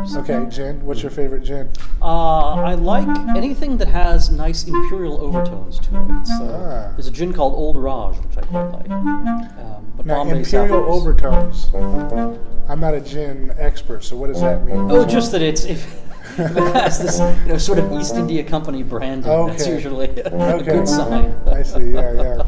flavors. Okay, gin. What's your favorite gin? I like anything that has nice imperial overtones to it. So there's a gin called Old Raj, which I quite like. But Now, Bombay imperial Sapphires. overtones. I'm not a gin expert, so what does that mean? Oh, just that if it has this sort of East India Company branding, that's usually a good sign. I see, yeah.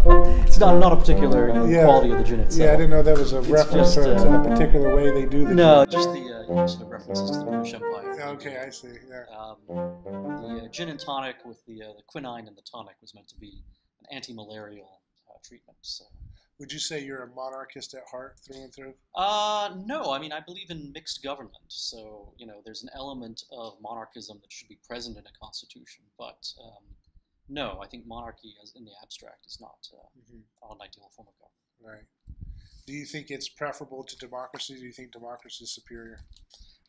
It's not a particular quality of the gin itself. Yeah, I didn't know that was a reference just, to a particular way they do the No, gin. just the sort of references to the British Empire. Okay, I see, yeah. The gin and tonic with the quinine and the tonic was meant to be an anti-malarial treatment. So. Would you say you're a monarchist at heart, through and through? No, I mean, I believe in mixed government. So, there's an element of monarchism that should be present in a constitution. But no, I think monarchy as in the abstract is not an ideal form of government. Right. Do you think it's preferable to democracy? Do you think democracy is superior?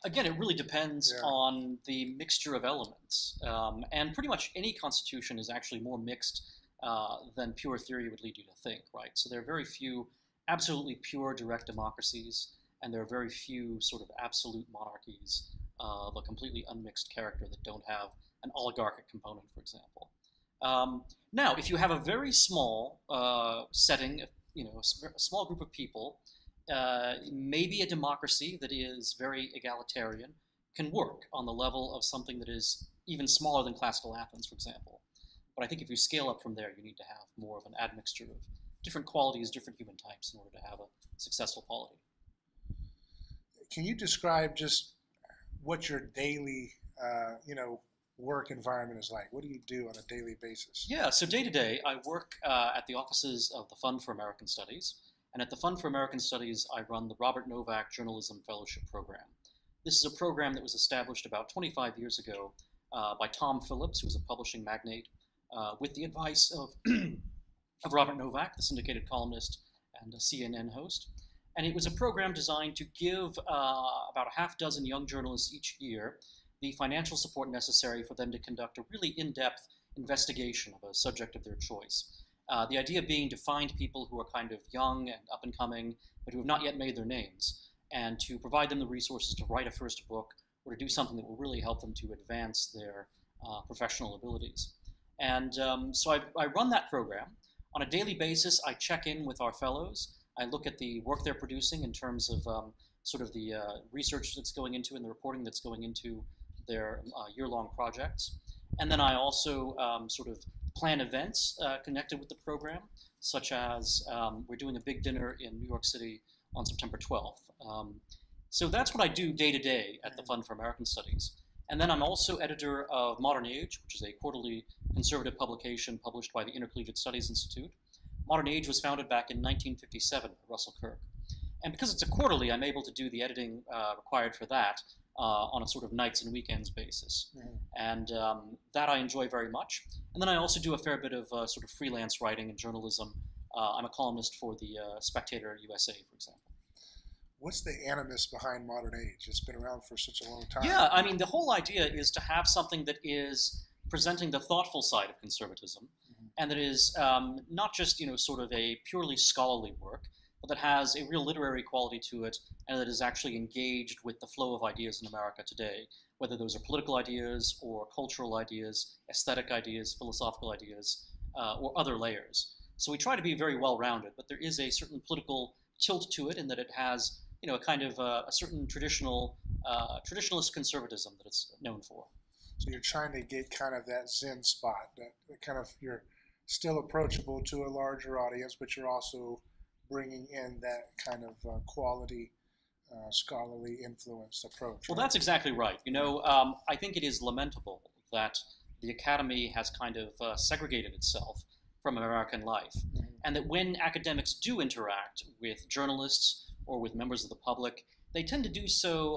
Again, it really depends on the mixture of elements. And pretty much any constitution is actually more mixed than pure theory would lead you to think, right? So there are very few absolutely pure direct democracies, and there are very few sort of absolute monarchies of a completely unmixed character that don't have an oligarchic component, for example. Now, if you have a very small setting, a small group of people, maybe a democracy that is very egalitarian can work on the level of something that is even smaller than classical Athens, for example. But I think if you scale up from there, you need to have more of an admixture of different qualities, different human types in order to have a successful polity. Can you describe just what your daily, work environment is like? What do you do on a daily basis? Yeah, so day to day, I work at the offices of the Fund for American Studies. And at the Fund for American Studies, I run the Robert Novak Journalism Fellowship Program. This is a program that was established about 25 years ago by Tom Phillips, who was a publishing magnate, with the advice of, of Robert Novak, the syndicated columnist and a CNN host. And it was a program designed to give about a half dozen young journalists each year the financial support necessary for them to conduct a really in-depth investigation of a subject of their choice. The idea being to find people who are kind of young and up-and-coming, but who have not yet made their names, and to provide them the resources to write a first book or to do something that will really help them to advance their professional abilities. And so I run that program. On a daily basis, I check in with our fellows. I look at the work they're producing in terms of sort of the research that's going into and the reporting that's going into their year-long projects. And then I also sort of plan events connected with the program, such as we're doing a big dinner in New York City on September 12th. So that's what I do day to day at the Fund for American Studies. And then I'm also editor of Modern Age, which is a quarterly conservative publication published by the Intercollegiate Studies Institute. Modern Age was founded back in 1957 by Russell Kirk. And because it's a quarterly, I'm able to do the editing required for that on a sort of nights and weekends basis. And that I enjoy very much. And then I also do a fair bit of sort of freelance writing and journalism. I'm a columnist for the Spectator USA, for example. What's the animus behind Modern Age? It's been around for such a long time. Yeah, I mean, the whole idea is to have something that is presenting the thoughtful side of conservatism, and that is not just, sort of a purely scholarly work, but that has a real literary quality to it, and that is actually engaged with the flow of ideas in America today, whether those are political ideas or cultural ideas, aesthetic ideas, philosophical ideas, or other layers. So we try to be very well-rounded, but there is a certain political tilt to it in that it has a kind of a certain traditionalist conservatism that it's known for. So you're trying to get kind of that Zen spot, that kind of, you're still approachable to a larger audience, but you're also bringing in that kind of quality, scholarly influence approach. Well, right? That's exactly right. I think it is lamentable that the academy has kind of segregated itself from American life, and that when academics do interact with journalists or with members of the public, they tend to do so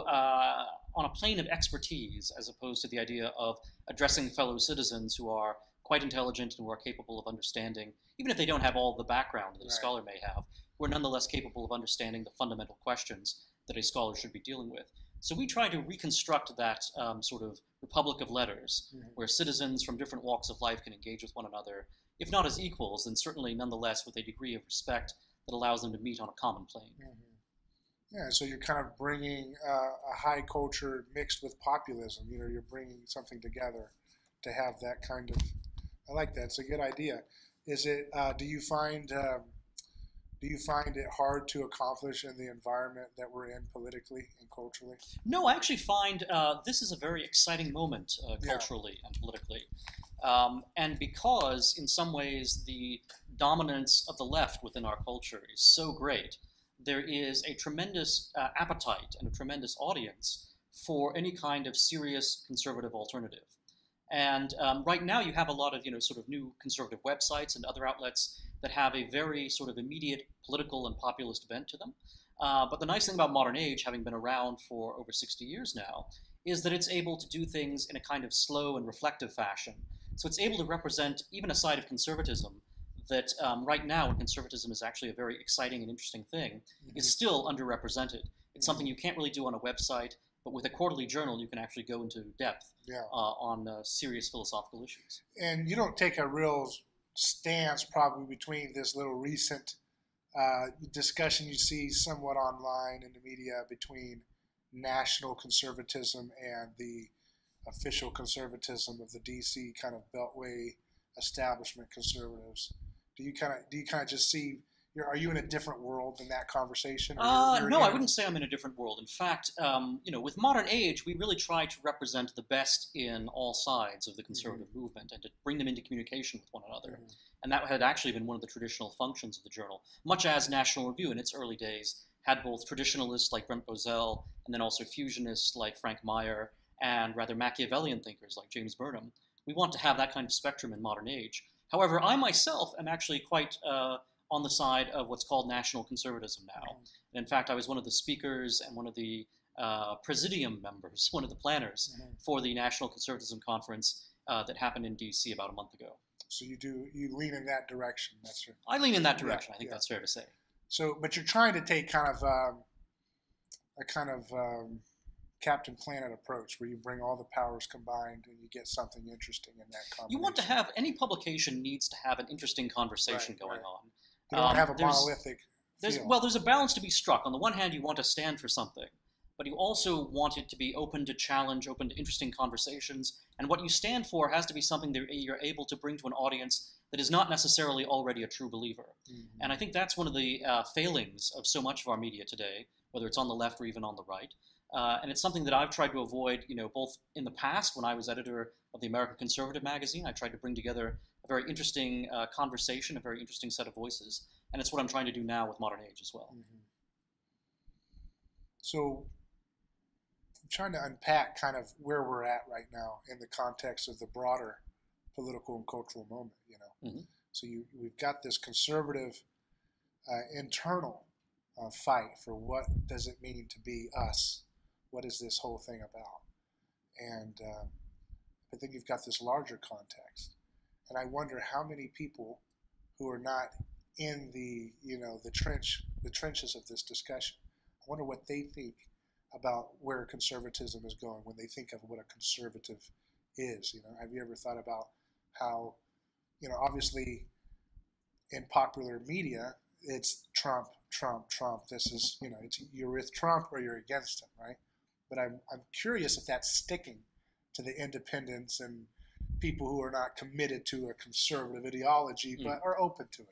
on a plane of expertise as opposed to the idea of addressing fellow citizens who are quite intelligent and who are capable of understanding, even if they don't have all the background that a scholar may have, who are nonetheless capable of understanding the fundamental questions that a scholar should be dealing with. So we try to reconstruct that sort of republic of letters, where citizens from different walks of life can engage with one another, if not as equals, then certainly nonetheless with a degree of respect that allows them to meet on a common plane. Yeah, so you're kind of bringing a high culture mixed with populism. You know, you're bringing something together to have that kind of. I like that. It's a good idea. Is it? Do you find it hard to accomplish in the environment that we're in politically and culturally? No, I actually find this is a very exciting moment Yeah. culturally and politically. And because, in some ways, the dominance of the left within our culture is so great, there is a tremendous appetite and a tremendous audience for any kind of serious conservative alternative. And right now, you have a lot of sort of new conservative websites and other outlets that have a very sort of immediate political and populist bent to them. But the nice thing about modern age, having been around for over 60 years now, is that it's able to do things in a kind of slow and reflective fashion. So it's able to represent even a side of conservatism that right now, when conservatism is actually a very exciting and interesting thing, Mm-hmm. is still underrepresented. It's Mm-hmm. something you can't really do on a website, but with a quarterly journal, you can actually go into depth Yeah. on serious philosophical issues. And you don't take a real stance probably between this little recent discussion you see somewhat online in the media between national conservatism and the official conservatism of the DC kind of beltway establishment conservatives. Do you kind of just see are you in a different world than that conversation? Or No, I wouldn't say I'm in a different world. In fact, with modern age, we really try to represent the best in all sides of the conservative movement and to bring them into communication with one another. Mhm. And that had actually been one of the traditional functions of the journal, much as National Review in its early days had both traditionalists like Brent Bozell and then also fusionists like Frank Meyer and rather Machiavellian thinkers like James Burnham. We want to have that kind of spectrum in modern age. However, I myself am actually quite on the side of what's called national conservatism now. And in fact, I was one of the speakers and one of the presidium members, one of the planners for the National Conservatism Conference that happened in D.C. about a month ago. So you lean in that direction. That's right. I lean in that direction. I think that's fair to say. So, but you're trying to take kind of a kind of Captain Planet approach where you bring all the powers combined and you get something interesting in that combination. You want to have any publication needs to have an interesting conversation going on. You don't have a monolithic. There's a balance to be struck. On the one hand, you want to stand for something, but you also want it to be open to challenge, open to interesting conversations. And what you stand for has to be something that you're able to bring to an audience that is not necessarily already a true believer. Mm-hmm. And I think that's one of the failings of so much of our media today, whether it's on the left or even on the right. And it's something that I've tried to avoid, both in the past when I was editor of the American Conservative magazine. I tried to bring together a very interesting conversation, a very interesting set of voices. And it's what I'm trying to do now with Modern Age as well. Mm-hmm. So I'm trying to unpack kind of where we're at right now in the context of the broader political and cultural moment, Mm-hmm. So we've got this conservative internal fight for what does it mean to be us? What is this whole thing about? And but then you've got this larger context. And I wonder how many people who are not in the trenches of this discussion, I wonder what they think about where conservatism is going when they think of what a conservative is. Have you ever thought about how, obviously in popular media, it's Trump, Trump, Trump. This is, you're with Trump or you're against him, right? But I'm curious if that's sticking to the independents and people who are not committed to a conservative ideology but are open to it.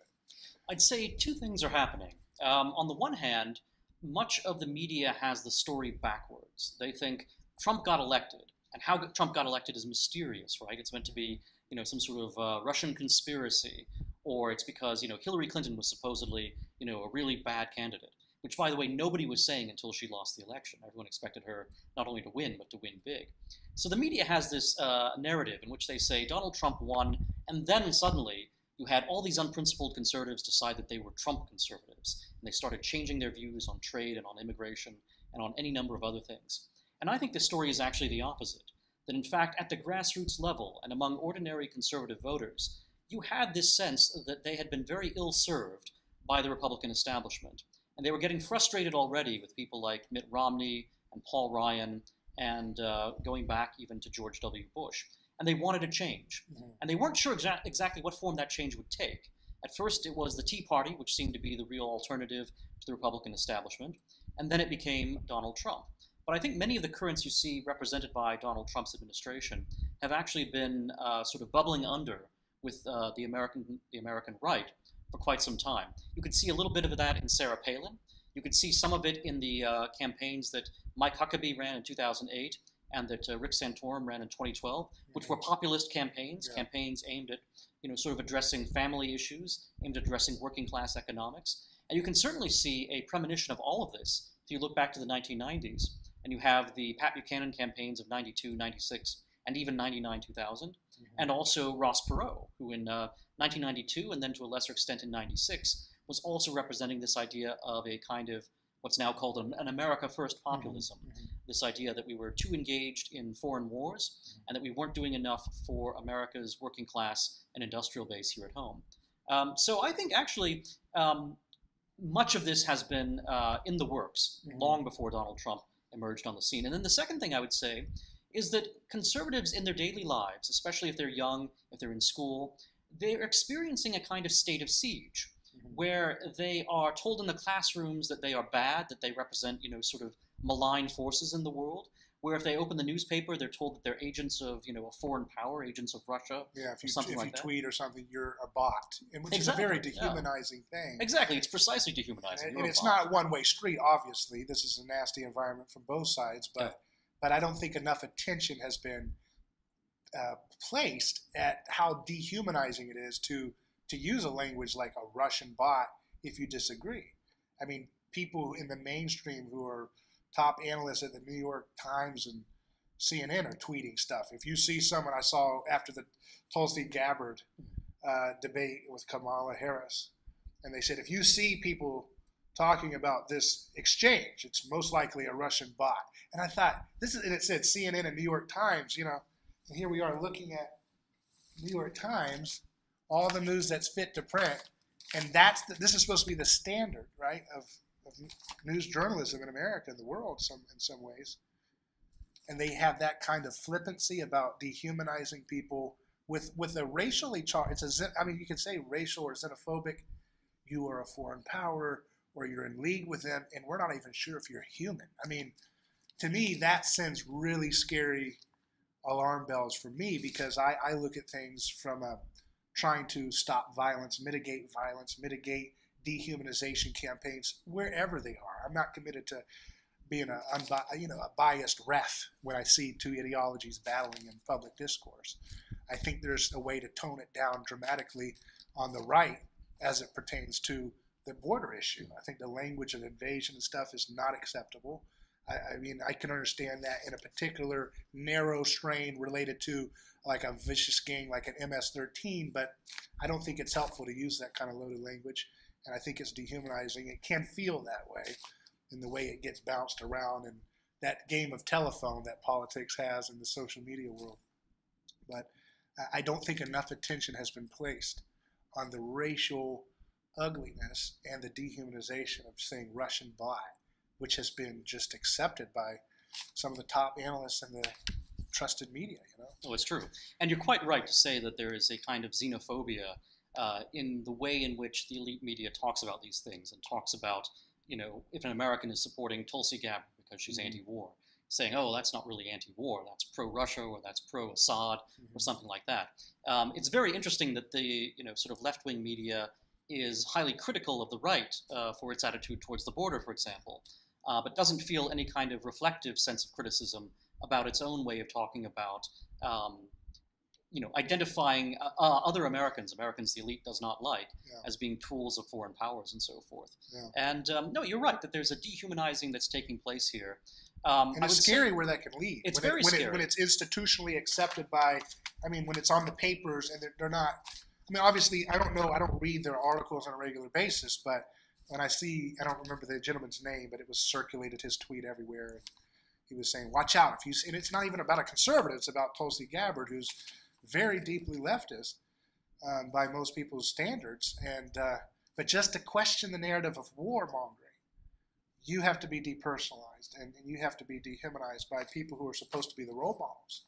I'd say two things are happening. On the one hand, much of the media has the story backwards. They think Trump got elected, and how Trump got elected is mysterious, right? It's meant to be, some sort of Russian conspiracy, or it's because, Hillary Clinton was supposedly, a really bad candidate, which, by the way, nobody was saying until she lost the election. Everyone expected her not only to win, but to win big. So the media has this narrative in which they say Donald Trump won, and then suddenly you had all these unprincipled conservatives decide that they were Trump conservatives, and they started changing their views on trade and on immigration and on any number of other things. And I think the story is actually the opposite, that in fact at the grassroots level and among ordinary conservative voters, you had this sense that they had been very ill-served by the Republican establishment. And they were getting frustrated already with people like Mitt Romney and Paul Ryan and going back even to George W. Bush. And they wanted a change. Mm-hmm. And they weren't sure exactly what form that change would take. At first, it was the Tea Party, which seemed to be the real alternative to the Republican establishment. and then it became Donald Trump. But I think many of the currents you see represented by Donald Trump's administration have actually been sort of bubbling under with the American right for quite some time. You could see a little bit of that in Sarah Palin. You could see some of it in the campaigns that Mike Huckabee ran in 2008 and that Rick Santorum ran in 2012, which were populist campaigns, campaigns aimed at, sort of addressing family issues, aimed at addressing working class economics. And you can certainly see a premonition of all of this if you look back to the 1990s and you have the Pat Buchanan campaigns of 92, 96, and even 99, 2000, and also Ross Perot, who in 1992 and then to a lesser extent in 96 was also representing this idea of a kind of what's now called an America First populism. This idea that we were too engaged in foreign wars and that we weren't doing enough for America's working class and industrial base here at home. So I think actually much of this has been in the works long before Donald Trump emerged on the scene. And then the second thing I would say is that conservatives in their daily lives, especially if they're young, if they're in school, they're experiencing a kind of state of siege where they are told in the classrooms that they are bad, that they represent, sort of malign forces in the world, where if they open the newspaper, they're told that they're agents of, a foreign power, agents of Russia, if you, something like that. Tweet or something, you're a bot, which is a very dehumanizing thing. Exactly, it's precisely dehumanizing. And it's not a one-way street, obviously. This is a nasty environment from both sides, but I don't think enough attention has been placed at how dehumanizing it is to use a language like a Russian bot if you disagree. I mean, people in the mainstream who are top analysts at the New York Times and CNN are tweeting stuff. If you see someone, I saw after the Tulsi Gabbard debate with Kamala Harris, and they said, if you see people talking about this exchange, it's most likely a Russian bot. And I thought, and it said CNN and New York Times, and here we are looking at New York Times, all the news that's fit to print, and this is supposed to be the standard, right, of news journalism in America, in the world, in some ways. And they have that kind of flippancy about dehumanizing people with a racially charged. You can say racial or xenophobic. You are a foreign power, or you're in league with them, and we're not even sure if you're human. I mean, to me, that sends really scary alarm bells for me, because I look at things from trying to stop violence, mitigate dehumanization campaigns wherever they are. I'm not committed to being a biased ref when I see two ideologies battling in public discourse. I think there's a way to tone it down dramatically on the right as it pertains to the border issue. I think the language of invasion and stuff is not acceptable. I mean, I can understand that in a particular narrow strain related to like a vicious gang like an MS-13, but I don't think it's helpful to use that kind of loaded language, and I think it's dehumanizing. It can feel that way in the way it gets bounced around and that game of telephone that politics has in the social media world. But I don't think enough attention has been placed on the racial ugliness and the dehumanization of saying Russian bot, which has been just accepted by some of the top analysts in the trusted media, Oh, it's true. And you're quite right to say that there is a kind of xenophobia in the way in which the elite media talks about these things and talks about, if an American is supporting Tulsi Gabbard because she's anti-war, saying, oh, that's not really anti-war, that's pro-Russia or that's pro-Assad or something like that. It's very interesting that the, sort of left-wing media is highly critical of the right for its attitude towards the border, for example, but doesn't feel any kind of reflective sense of criticism about its own way of talking about, identifying other Americans the elite does not like, as being tools of foreign powers and so forth. And no, you're right that there's a dehumanizing that's taking place here. And it's scary where that can lead. It's very scary. When it's institutionally accepted by, when it's on the papers and they're not, obviously, I don't read their articles on a regular basis, but when I see, I don't remember the gentleman's name, but it was circulated, his tweet everywhere. And he was saying, watch out. And it's not even about a conservative, it's about Tulsi Gabbard, who's very deeply leftist by most people's standards. But just to question the narrative of warmongering, you have to be depersonalized and you have to be dehumanized by people who are supposed to be the role models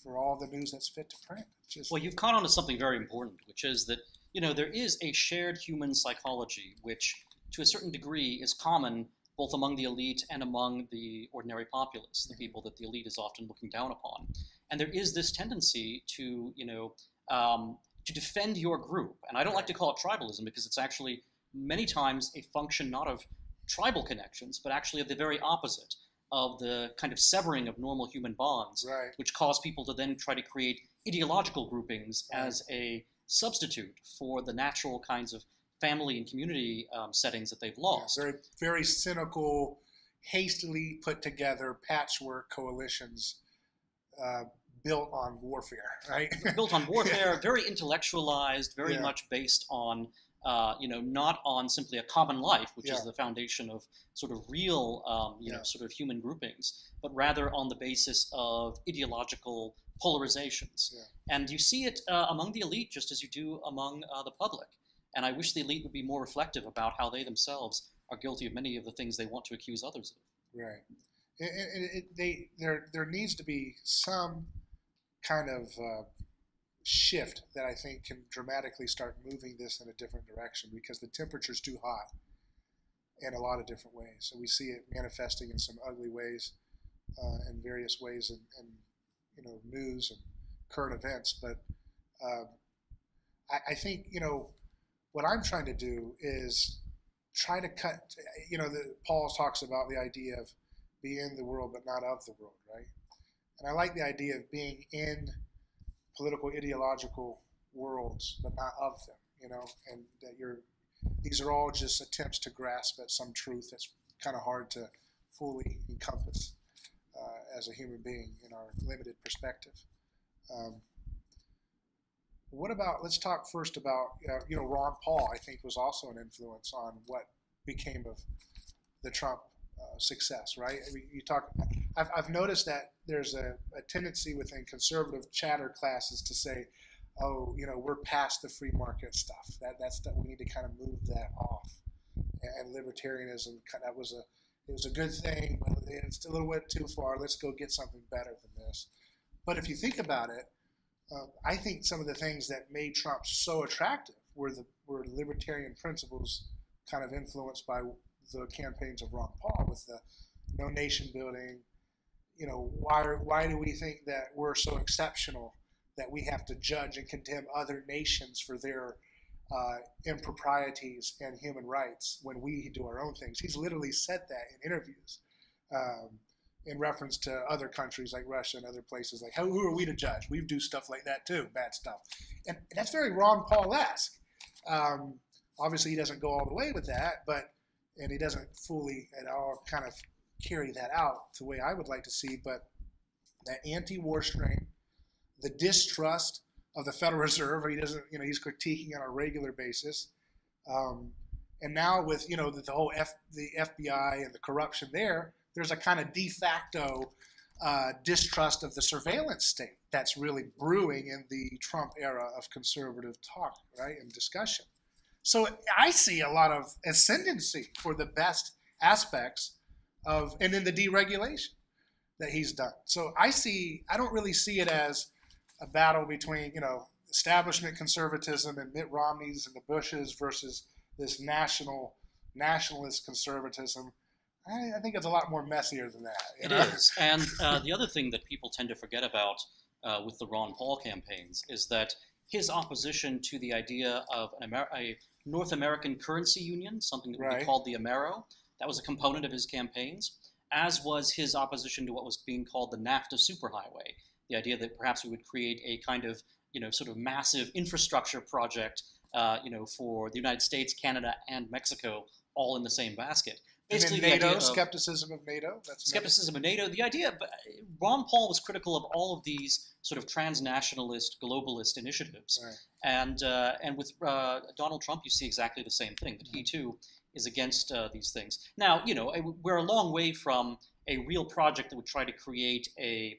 for all the news that's fit to print. Well, you've caught on to something very important, which is that, there is a shared human psychology which, to a certain degree, is common both among the elite and among the ordinary populace, the people that the elite is often looking down upon. And there is this tendency to, to defend your group. And I don't like to call it tribalism because it's actually many times a function not of tribal connections, but actually of the very opposite, of the kind of severing of normal human bonds, which cause people to then try to create ideological groupings as a substitute for the natural kinds of family and community settings that they've lost. Very, very cynical, hastily put together patchwork coalitions built on warfare, right? Built on warfare, very intellectualized, very much based on, not on simply a common life, which is the foundation of sort of real, sort of human groupings, but rather on the basis of ideological polarizations. And you see it among the elite just as you do among the public. And I wish the elite would be more reflective about how they themselves are guilty of many of the things they want to accuse others of. Right. There needs to be some kind of shift that I think can dramatically start moving this in a different direction, because the temperature's too hot in a lot of different ways. So we see it manifesting in some ugly ways, in various ways in news and current events. But I think, what I'm trying to do is try to cut, Paul talks about the idea of be in the world but not of the world, right? And I like the idea of being in political, ideological worlds but not of them, and that these are all just attempts to grasp at some truth that's kind of hard to fully encompass as a human being in our limited perspective. Let's talk first about, Ron Paul, I think, was also an influence on what became of the Trump success, right? I mean, I've noticed that there's a tendency within conservative chatter classes to say, oh, we're past the free market stuff. That we need to kind of move that off. And libertarianism, it was a good thing, but it's a little bit too far. Let's go get something better than this. But if you think about it, I think some of the things that made Trump so attractive were libertarian principles, kind of influenced by the campaigns of Ron Paul, with the no nation building. Why do we think that we're so exceptional that we have to judge and condemn other nations for their improprieties and human rights when we do our own things? He's literally said that in interviews. In reference to other countries like Russia and other places, like who are we to judge? We do stuff like that too, bad stuff. And that's very Ron Paul-esque. Obviously, he doesn't go all the way with that, and he doesn't fully at all kind of carry that out the way I would like to see, but that anti-war strain, the distrust of the Federal Reserve, he doesn't, he's critiquing on a regular basis. And now with, the whole the FBI and the corruption there's a kind of de facto distrust of the surveillance state that's really brewing in the Trump era of conservative talk, right, and discussion. So I see a lot of ascendancy for the best aspects and in the deregulation that he's done. So I don't really see it as a battle between, establishment conservatism and Mitt Romney's and the Bushes versus this nationalist conservatism. I think it's a lot more messier than that. It is. And the other thing that people tend to forget about with the Ron Paul campaigns is that his opposition to the idea of a North American currency union, something that would be called the Amero, that was a component of his campaigns, as was his opposition to what was being called the NAFTA superhighway, the idea that perhaps we would create a kind of, sort of massive infrastructure project, for the United States, Canada, and Mexico all in the same basket. Basically, and then NATO, skepticism of NATO. Skepticism of NATO. The idea, Ron Paul was critical of all of these sort of transnationalist, globalist initiatives. Right. And with Donald Trump, you see exactly the same thing, that he too is against these things. Now, we're a long way from a real project that would try to create a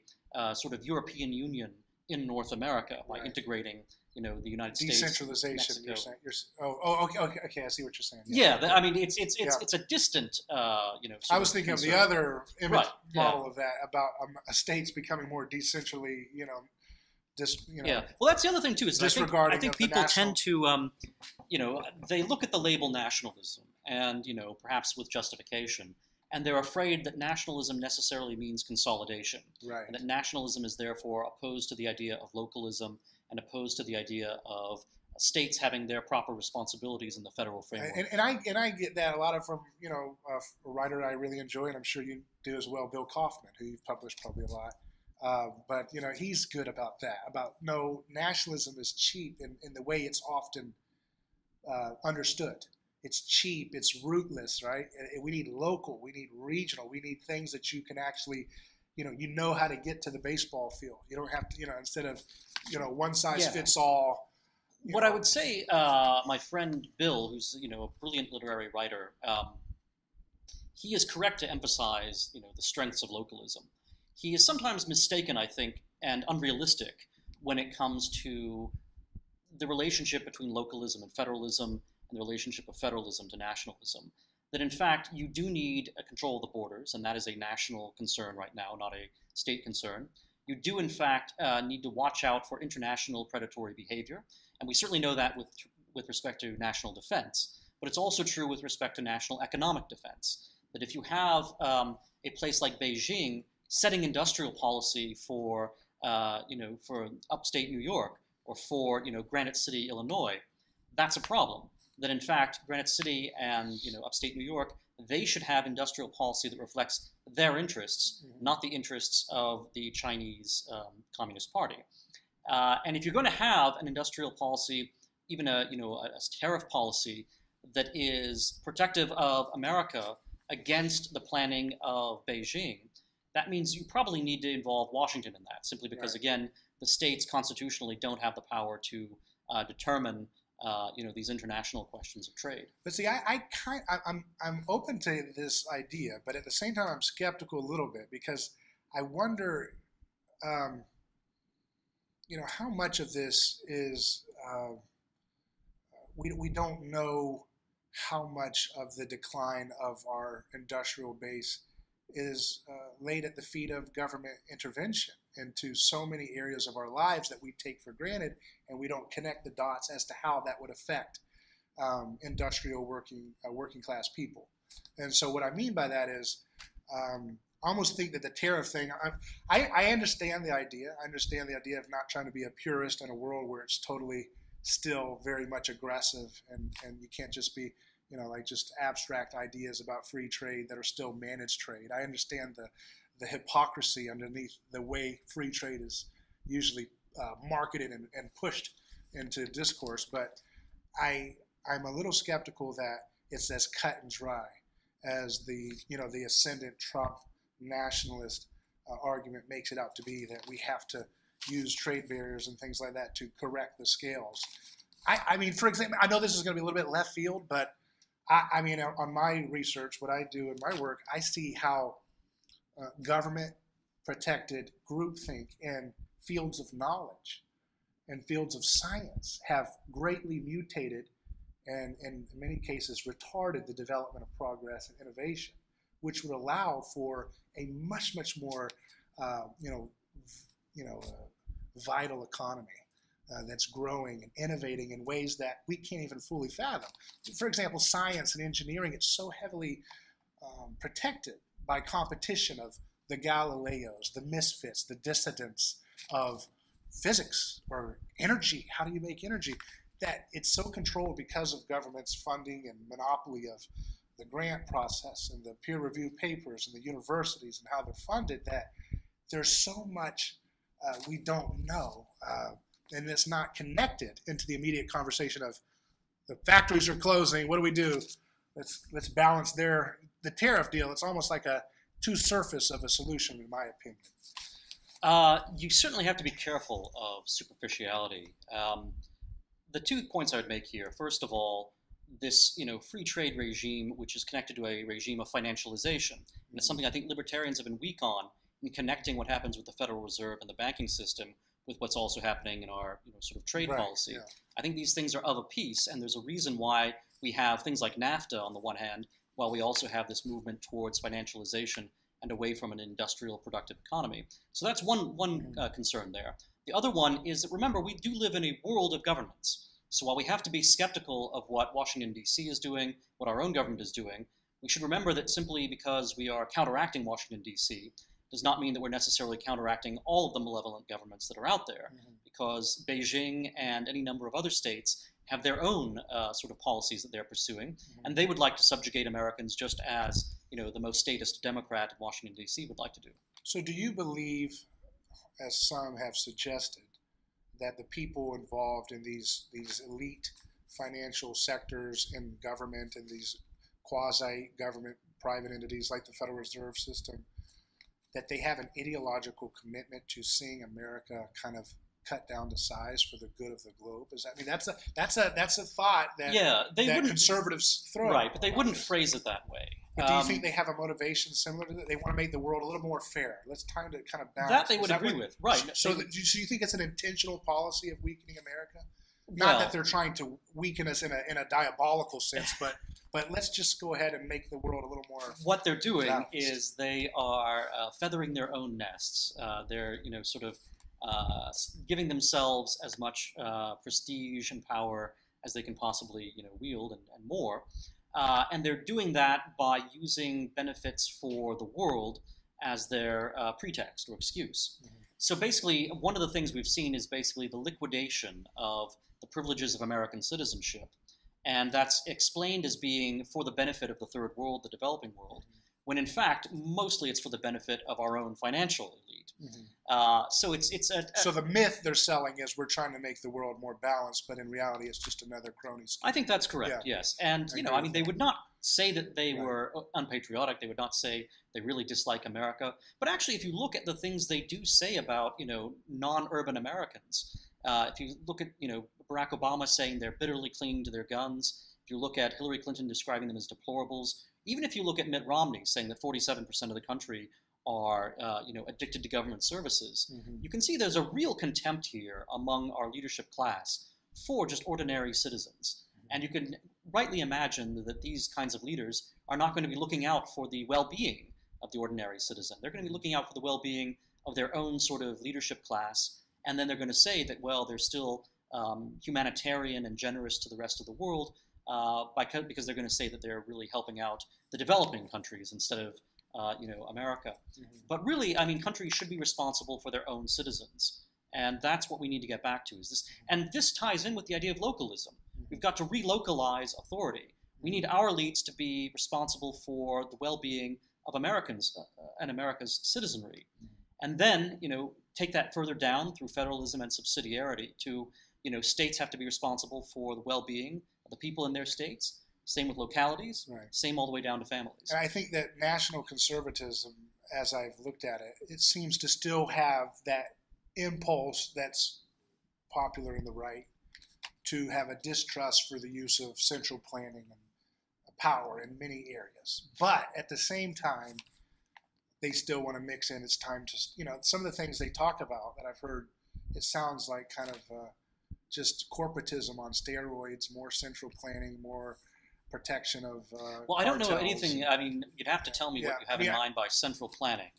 sort of European Union in North America by integrating the United States, decentralization. Mexico. Okay. I see what you're saying. Yeah, I mean, it's a distant, I was thinking of the other image model of that, about states becoming more decentrally, Yeah. Well, that's the other thing too. Is I think people tend to, they look at the label nationalism, and perhaps with justification, and they're afraid that nationalism necessarily means consolidation, Right. and that nationalism is therefore opposed to the idea of localism and opposed to the idea of states having their proper responsibilities in the federal framework. And I get that a lot of from a writer I really enjoy, and I'm sure you do as well, Bill Kaufman, who you've published probably a lot. But he's good about that. About no, nationalism is cheap in the way it's often understood. It's cheap. It's rootless, right? We need local. We need regional. We need things that you can actually, how to get to the baseball field. You don't have to, instead of, one size fits all. What I would say, my friend Bill, who's a brilliant literary writer, he is correct to emphasize the strengths of localism. He is sometimes mistaken, I think, and unrealistic when it comes to the relationship between localism and federalism, and the relationship of federalism to nationalism. That in fact you do need a control of the borders, and that is a national concern right now, not a state concern. You do in fact need to watch out for international predatory behavior, and we certainly know that with respect to national defense. But it's also true with respect to national economic defense. That if you have a place like Beijing setting industrial policy for for upstate New York or for Granite City, Illinois, that's a problem. That in fact Granite City and upstate New York, they should have industrial policy that reflects their interests, not the interests of the Chinese Communist Party. And if you're going to have an industrial policy, even a tariff policy that is protective of America against the planning of Beijing, that means you probably need to involve Washington in that, simply because, right, again, the states constitutionally don't have the power to determine these international questions of trade. But see, I'm open to this idea, but at the same time, I'm skeptical a little bit because I wonder, how much of this is we don't know how much of the decline of our industrial base is laid at the feet of government intervention into so many areas of our lives that we take for granted, and we don't connect the dots as to how that would affect industrial working class people. And so what I mean by that is I almost think that the tariff thing, I understand the idea. I understand the idea of not trying to be a purist in a world where it's totally still very much aggressive, and you can't just be just abstract ideas about free trade that are still managed trade. I understand the hypocrisy underneath the way free trade is usually marketed and pushed into discourse, but I'm a little skeptical that it's as cut and dry as the ascendant Trump nationalist argument makes it out to be, that we have to use trade barriers and things like that to correct the scales. I mean, for example, I know this is going to be a little bit left field, but I mean, on my research, what I do in my work, I see how government-protected groupthink in fields of knowledge and fields of science have greatly mutated and, in many cases, retarded the development of progress and innovation, which would allow for a much, much more, vital economy. That's growing and innovating in ways that we can't even fully fathom. For example, science and engineering, it's so heavily protected by competition of the Galileos, the misfits, the dissidents of physics or energy. How do you make energy? That it's so controlled because of government's funding and monopoly of the grant process and the peer review papers and the universities and how they're funded, that there's so much we don't know. And it's not connected into the immediate conversation of the factories are closing. What do we do? Let's balance the tariff deal. It's almost like a too surface of a solution, in my opinion. You certainly have to be careful of superficiality. The 2 points I would make here. First of all, this free trade regime, which is connected to a regime of financialization, and it's something I think libertarians have been weak on in connecting what happens with the Federal Reserve and the banking system with what's also happening in our sort of trade policy. Yeah. I think these things are of a piece, and there's a reason why we have things like NAFTA on the one hand, while we also have this movement towards financialization and away from an industrial productive economy. So that's one concern there. The other one is that, remember, we do live in a world of governments. So while we have to be skeptical of what Washington, D.C. is doing, what our own government is doing, we should remember that simply because we are counteracting Washington, D.C., does not mean that we're necessarily counteracting all of the malevolent governments that are out there, because Beijing and any number of other states have their own sort of policies that they're pursuing, and they would like to subjugate Americans just as the most statist Democrat in Washington, D.C. would like to do. So do you believe, as some have suggested, that the people involved in these elite financial sectors in government and these quasi-government private entities like the Federal Reserve System, that they have an ideological commitment to seeing America kind of cut down to size for the good of the globe? That's a thought that that conservatives throw. Right, but they wouldn't phrase it that way. But do you think they have a motivation similar to that? They want to make the world a little more fair. Let's time to kind of balance. That they would agree with, right? So, do you think it's an intentional policy of weakening America? Not that they're trying to weaken us in a diabolical sense, but let's just go ahead and make the world a little more. What they're doing is they are feathering their own nests. They're sort of giving themselves as much prestige and power as they can possibly wield and more. And they're doing that by using benefits for the world as their pretext or excuse. So basically, one of the things we've seen is basically the liquidation of the privileges of American citizenship. And that's explained as being for the benefit of the third world, the developing world, when in fact, mostly it's for the benefit of our own financial elite. So so the myth they're selling is we're trying to make the world more balanced, but in reality, it's just another crony scheme. I think that's correct. Yes, and they would not say that they were unpatriotic. They would not say they really dislike America. But actually, if you look at the things they do say about non-urban Americans, if you look at Barack Obama saying they're bitterly clinging to their guns, if you look at Hillary Clinton describing them as deplorables, even if you look at Mitt Romney saying that 47% of the country are addicted to government services, you can see there's a real contempt here among our leadership class for just ordinary citizens. And you can rightly imagine that these kinds of leaders are not going to be looking out for the well-being of the ordinary citizen. They're going to be looking out for the well-being of their own sort of leadership class, and then they're going to say that, well, they're still humanitarian and generous to the rest of the world because they're going to say that they're really helping out the developing countries instead of America. But really, countries should be responsible for their own citizens. And that's what we need to get back to. And this ties in with the idea of localism. We've got to relocalize authority. We need our elites to be responsible for the well-being of Americans and America's citizenry. And then, take that further down through federalism and subsidiarity to, states have to be responsible for the well-being of the people in their states. Same with localities, same all the way down to families. And I think that national conservatism, as I've looked at it, it seems to still have that impulse that's popular in the right to have a distrust for the use of central planning and power in many areas. But at the same time, they still want to mix in. It's time to, some of the things they talk about that I've heard, it sounds like kind of just corporatism on steroids, more central planning, more protection of well, I don't know anything. You'd have to tell me what you have in mind by central planning.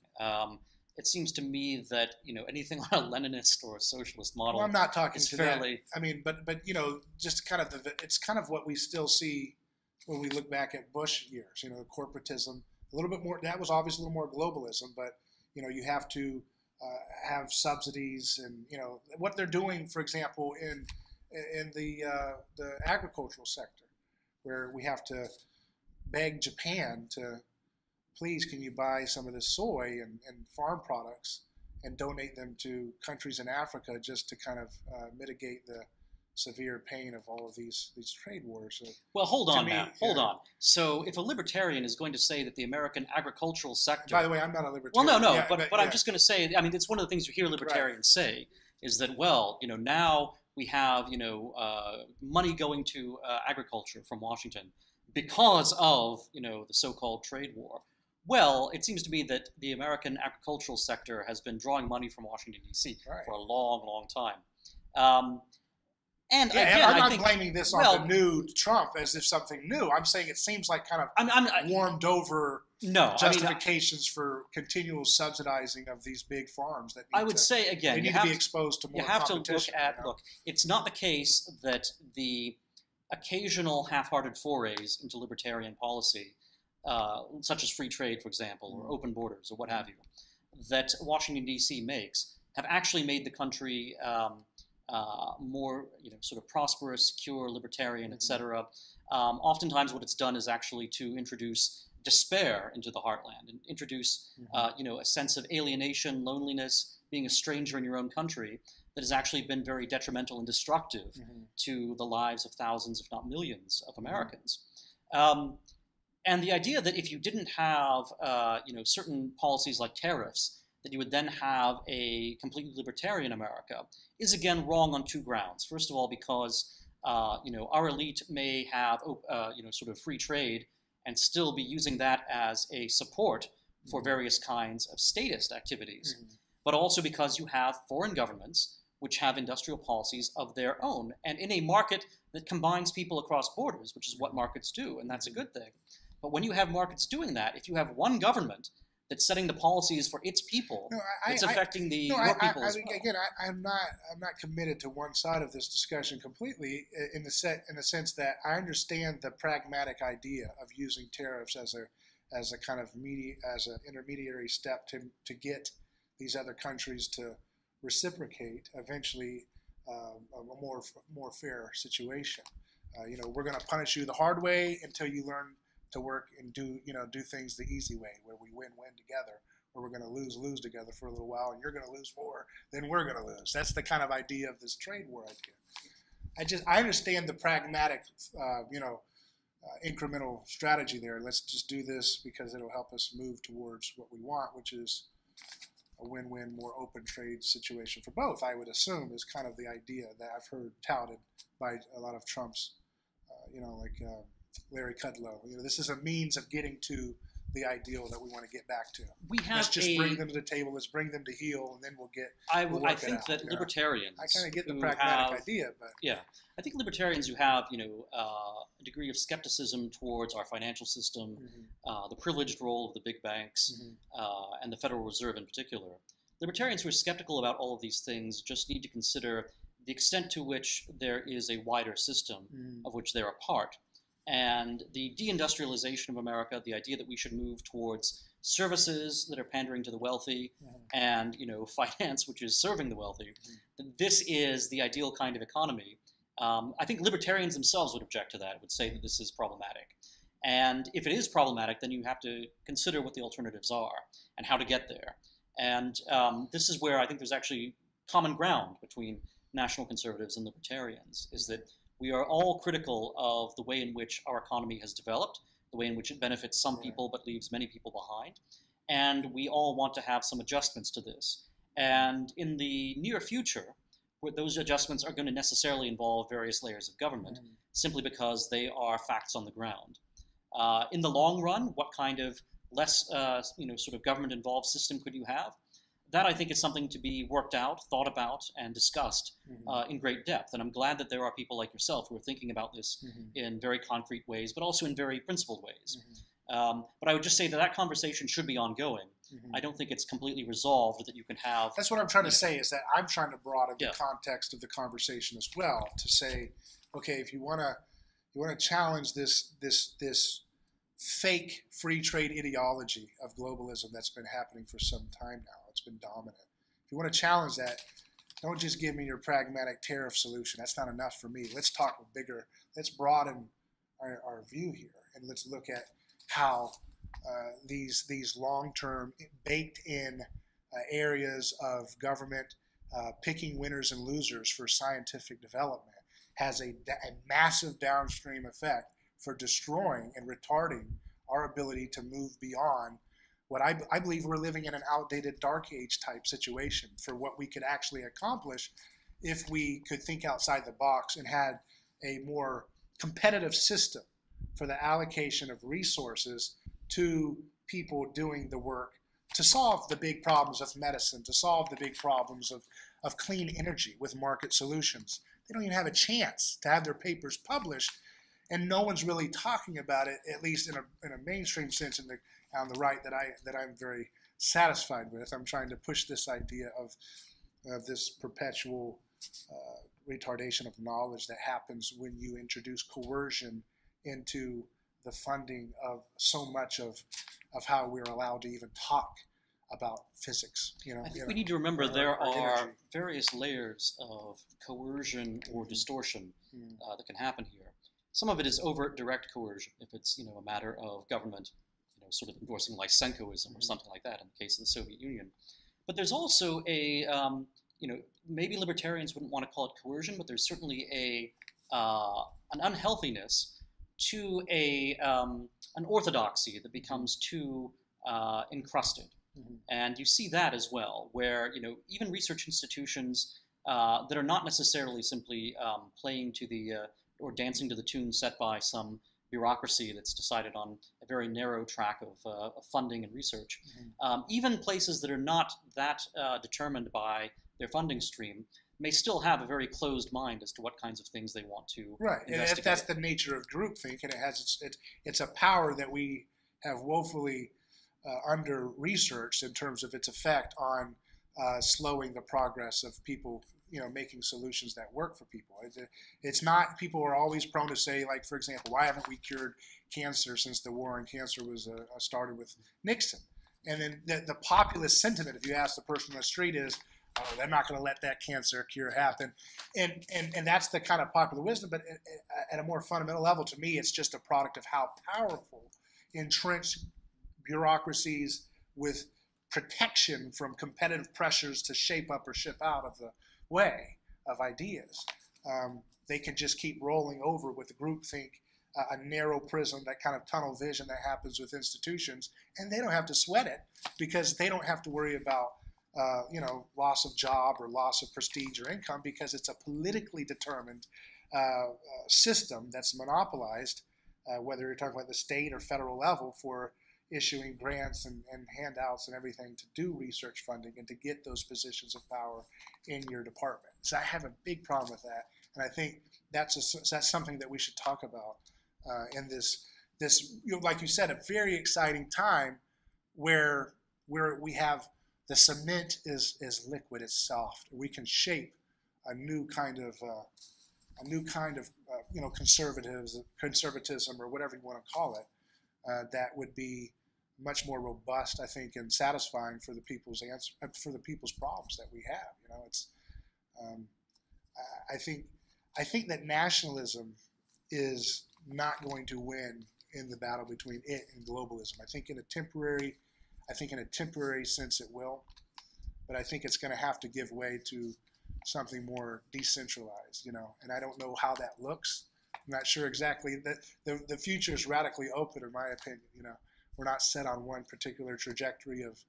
It seems to me that anything on a Leninist or a socialist model. Well, I'm not talking to fairly. That. But just kind of it's kind of what we still see when we look back at Bush years. The corporatism, a little bit more. That was obviously a little more globalism, but you have to have subsidies and what they're doing, for example, in the agricultural sector, where we have to beg Japan to, please, can you buy some of this soy and farm products and donate them to countries in Africa just to kind of mitigate the severe pain of all of these trade wars. Well, hold on now. Hold on. So if a libertarian is going to say that the American agricultural sector... By the way, I'm not a libertarian. Well, no, but I'm just going to say, it's one of the things you hear libertarians say is that, well, now we have, money going to agriculture from Washington because of, the so-called trade war. Well, it seems to me that the American agricultural sector has been drawing money from Washington, D.C. for a long, long time. And again, I'm not blaming this on the new Trump as if something new. I'm saying it seems like kind of warmed over justifications for continual subsidizing of these big farms. That need say again, you have to be exposed to more. You have to look at look. It's not the case that the occasional half-hearted forays into libertarian policy such as free trade, for example, or open borders, or what have you, that Washington, D.C. makes, have actually made the country more, sort of prosperous, secure, libertarian, etc. Oftentimes, what it's done is actually to introduce despair into the heartland and introduce, a sense of alienation, loneliness, being a stranger in your own country that has actually been very detrimental and destructive to the lives of thousands, if not millions, of Americans. And the idea that if you didn't have, certain policies like tariffs, that you would then have a completely libertarian America is again wrong on two grounds. First of all, because our elite may have sort of free trade and still be using that as a support for various kinds of statist activities, but also because you have foreign governments which have industrial policies of their own, and in a market that combines people across borders, which is what markets do, and that's a good thing. But when you have markets doing that, if you have one government that's setting the policies for its people, it's affecting your people as well. Again, I'm not committed to one side of this discussion completely, in the sense that I understand the pragmatic idea of using tariffs as a kind of as an intermediary step to get these other countries to reciprocate eventually a more fair situation. We're going to punish you the hard way until you learn to work and do things the easy way, where we win-win together, or we're going to lose together for a little while, and you're going to lose more, then we're going to lose. That's the kind of idea of this trade war idea. I understand the pragmatic, incremental strategy there. Let's just do this because it'll help us move towards what we want, which is a win-win, more open trade situation for both, I would assume, is kind of the idea that I've heard touted by a lot of Trump's, Larry Kudlow. This is a means of getting to the ideal that we want to get back to. Let's just bring them to the table. Let's bring them to heel, and then we'll get. I think that libertarians. I kind of get the pragmatic idea, but yeah, I think libertarians who have a degree of skepticism towards our financial system, the privileged role of the big banks, and the Federal Reserve in particular. Libertarians who are skeptical about all of these things just need to consider the extent to which there is a wider system of which they're a part. And the deindustrialization of America, the idea that we should move towards services that are pandering to the wealthy and finance which is serving the wealthy, this is the ideal kind of economy. I think libertarians themselves would object to that, would say that this is problematic. And if it is problematic, then you have to consider what the alternatives are and how to get there. And this is where I think there's actually common ground between national conservatives and libertarians, is that we are all critical of the way in which our economy has developed, the way in which it benefits some people but leaves many people behind. And we all want to have some adjustments to this. And in the near future, those adjustments are going to necessarily involve various layers of government, simply because they are facts on the ground. In the long run, what kind of less sort of government-involved system could you have? That, I think, is something to be worked out, thought about, and discussed in great depth. And I'm glad that there are people like yourself who are thinking about this in very concrete ways, but also in very principled ways. But I would just say that conversation should be ongoing. I don't think it's completely resolved that you can have... That's what I'm trying to say, is that I'm trying to broaden the context of the conversation as well, to say, okay, if you want to challenge this fake free trade ideology of globalism that's been happening for some time now. It's been dominant. If you want to challenge that, don't just give me your pragmatic tariff solution. That's not enough for me. Let's talk bigger. Let's broaden our view here, and let's look at how these long-term, baked-in areas of government picking winners and losers for scientific development has a massive downstream effect for destroying and retarding our ability to move beyond what I believe we're living in an outdated dark age type situation for what we could actually accomplish if we could think outside the box and had a more competitive system for the allocation of resources to people doing the work to solve the big problems of medicine, to solve the big problems of clean energy with market solutions. They don't even have a chance to have their papers published, and no one's really talking about it, at least in a mainstream sense on the right that I'm very satisfied with. I'm trying to push this idea of this perpetual retardation of knowledge that happens when you introduce coercion into the funding of so much of how we're allowed to even talk about physics. I think we need to remember there are various layers of coercion or distortion that can happen here. Some of it is overt direct coercion, if it's a matter of government sort of endorsing Lysenkoism or something like that in the case of the Soviet Union. But there's also a maybe libertarians wouldn't want to call it coercion, but there's certainly an unhealthiness to an orthodoxy that becomes too encrusted. And you see that as well, where even research institutions that are not necessarily simply playing to the or dancing to the tune set by some bureaucracy that's decided on a very narrow track of funding and research. Even places that are not that determined by their funding stream may still have a very closed mind as to what kinds of things they want to investigate. And that's the nature of groupthink, and it's a power that we have woefully under-researched in terms of its effect on slowing the progress of people making solutions that work for people. It's not, people are always prone to say, like, for example, why haven't we cured cancer since the war on cancer was started with Nixon? And then the populist sentiment, if you ask the person on the street, is, oh, they're not going to let that cancer cure happen. And that's the kind of popular wisdom, but at a more fundamental level, to me, it's just a product of how powerful entrenched bureaucracies with protection from competitive pressures to shape up or ship out of the way of ideas. They can just keep rolling over with the groupthink, a narrow prism, that kind of tunnel vision that happens with institutions, and they don't have to sweat it because they don't have to worry about loss of job or loss of prestige or income, because it's a politically determined system that's monopolized, whether you're talking about the state or federal level, for issuing grants and handouts and everything to do research funding and to get those positions of power in your department. So I have a big problem with that, and I think that's something that we should talk about in this like you said, a very exciting time where we have the cement is liquid, it's soft. We can shape a new kind of conservatism or whatever you want to call it. That would be much more robust, I think, and satisfying for the people's problems that we have. It's I think that nationalism is not going to win in the battle between it and globalism. I think in a temporary sense it will, but I think it's going to have to give way to something more decentralized. And I don't know how that looks. I'm not sure exactly. The future is radically open, in my opinion. We're not set on one particular trajectory of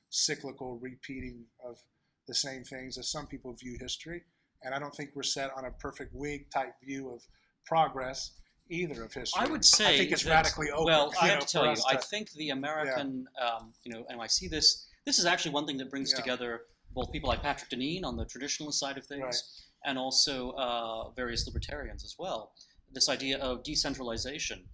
cyclical repeating of the same things as some people view history. And I don't think we're set on a perfect Whig type view of progress either of history. I would say I think it's radically open. Well, I have to tell you, I think the American, and I see this is actually one thing that brings together both people like Patrick Deneen on the traditionalist side of things, and also various libertarians as well. This idea of decentralization.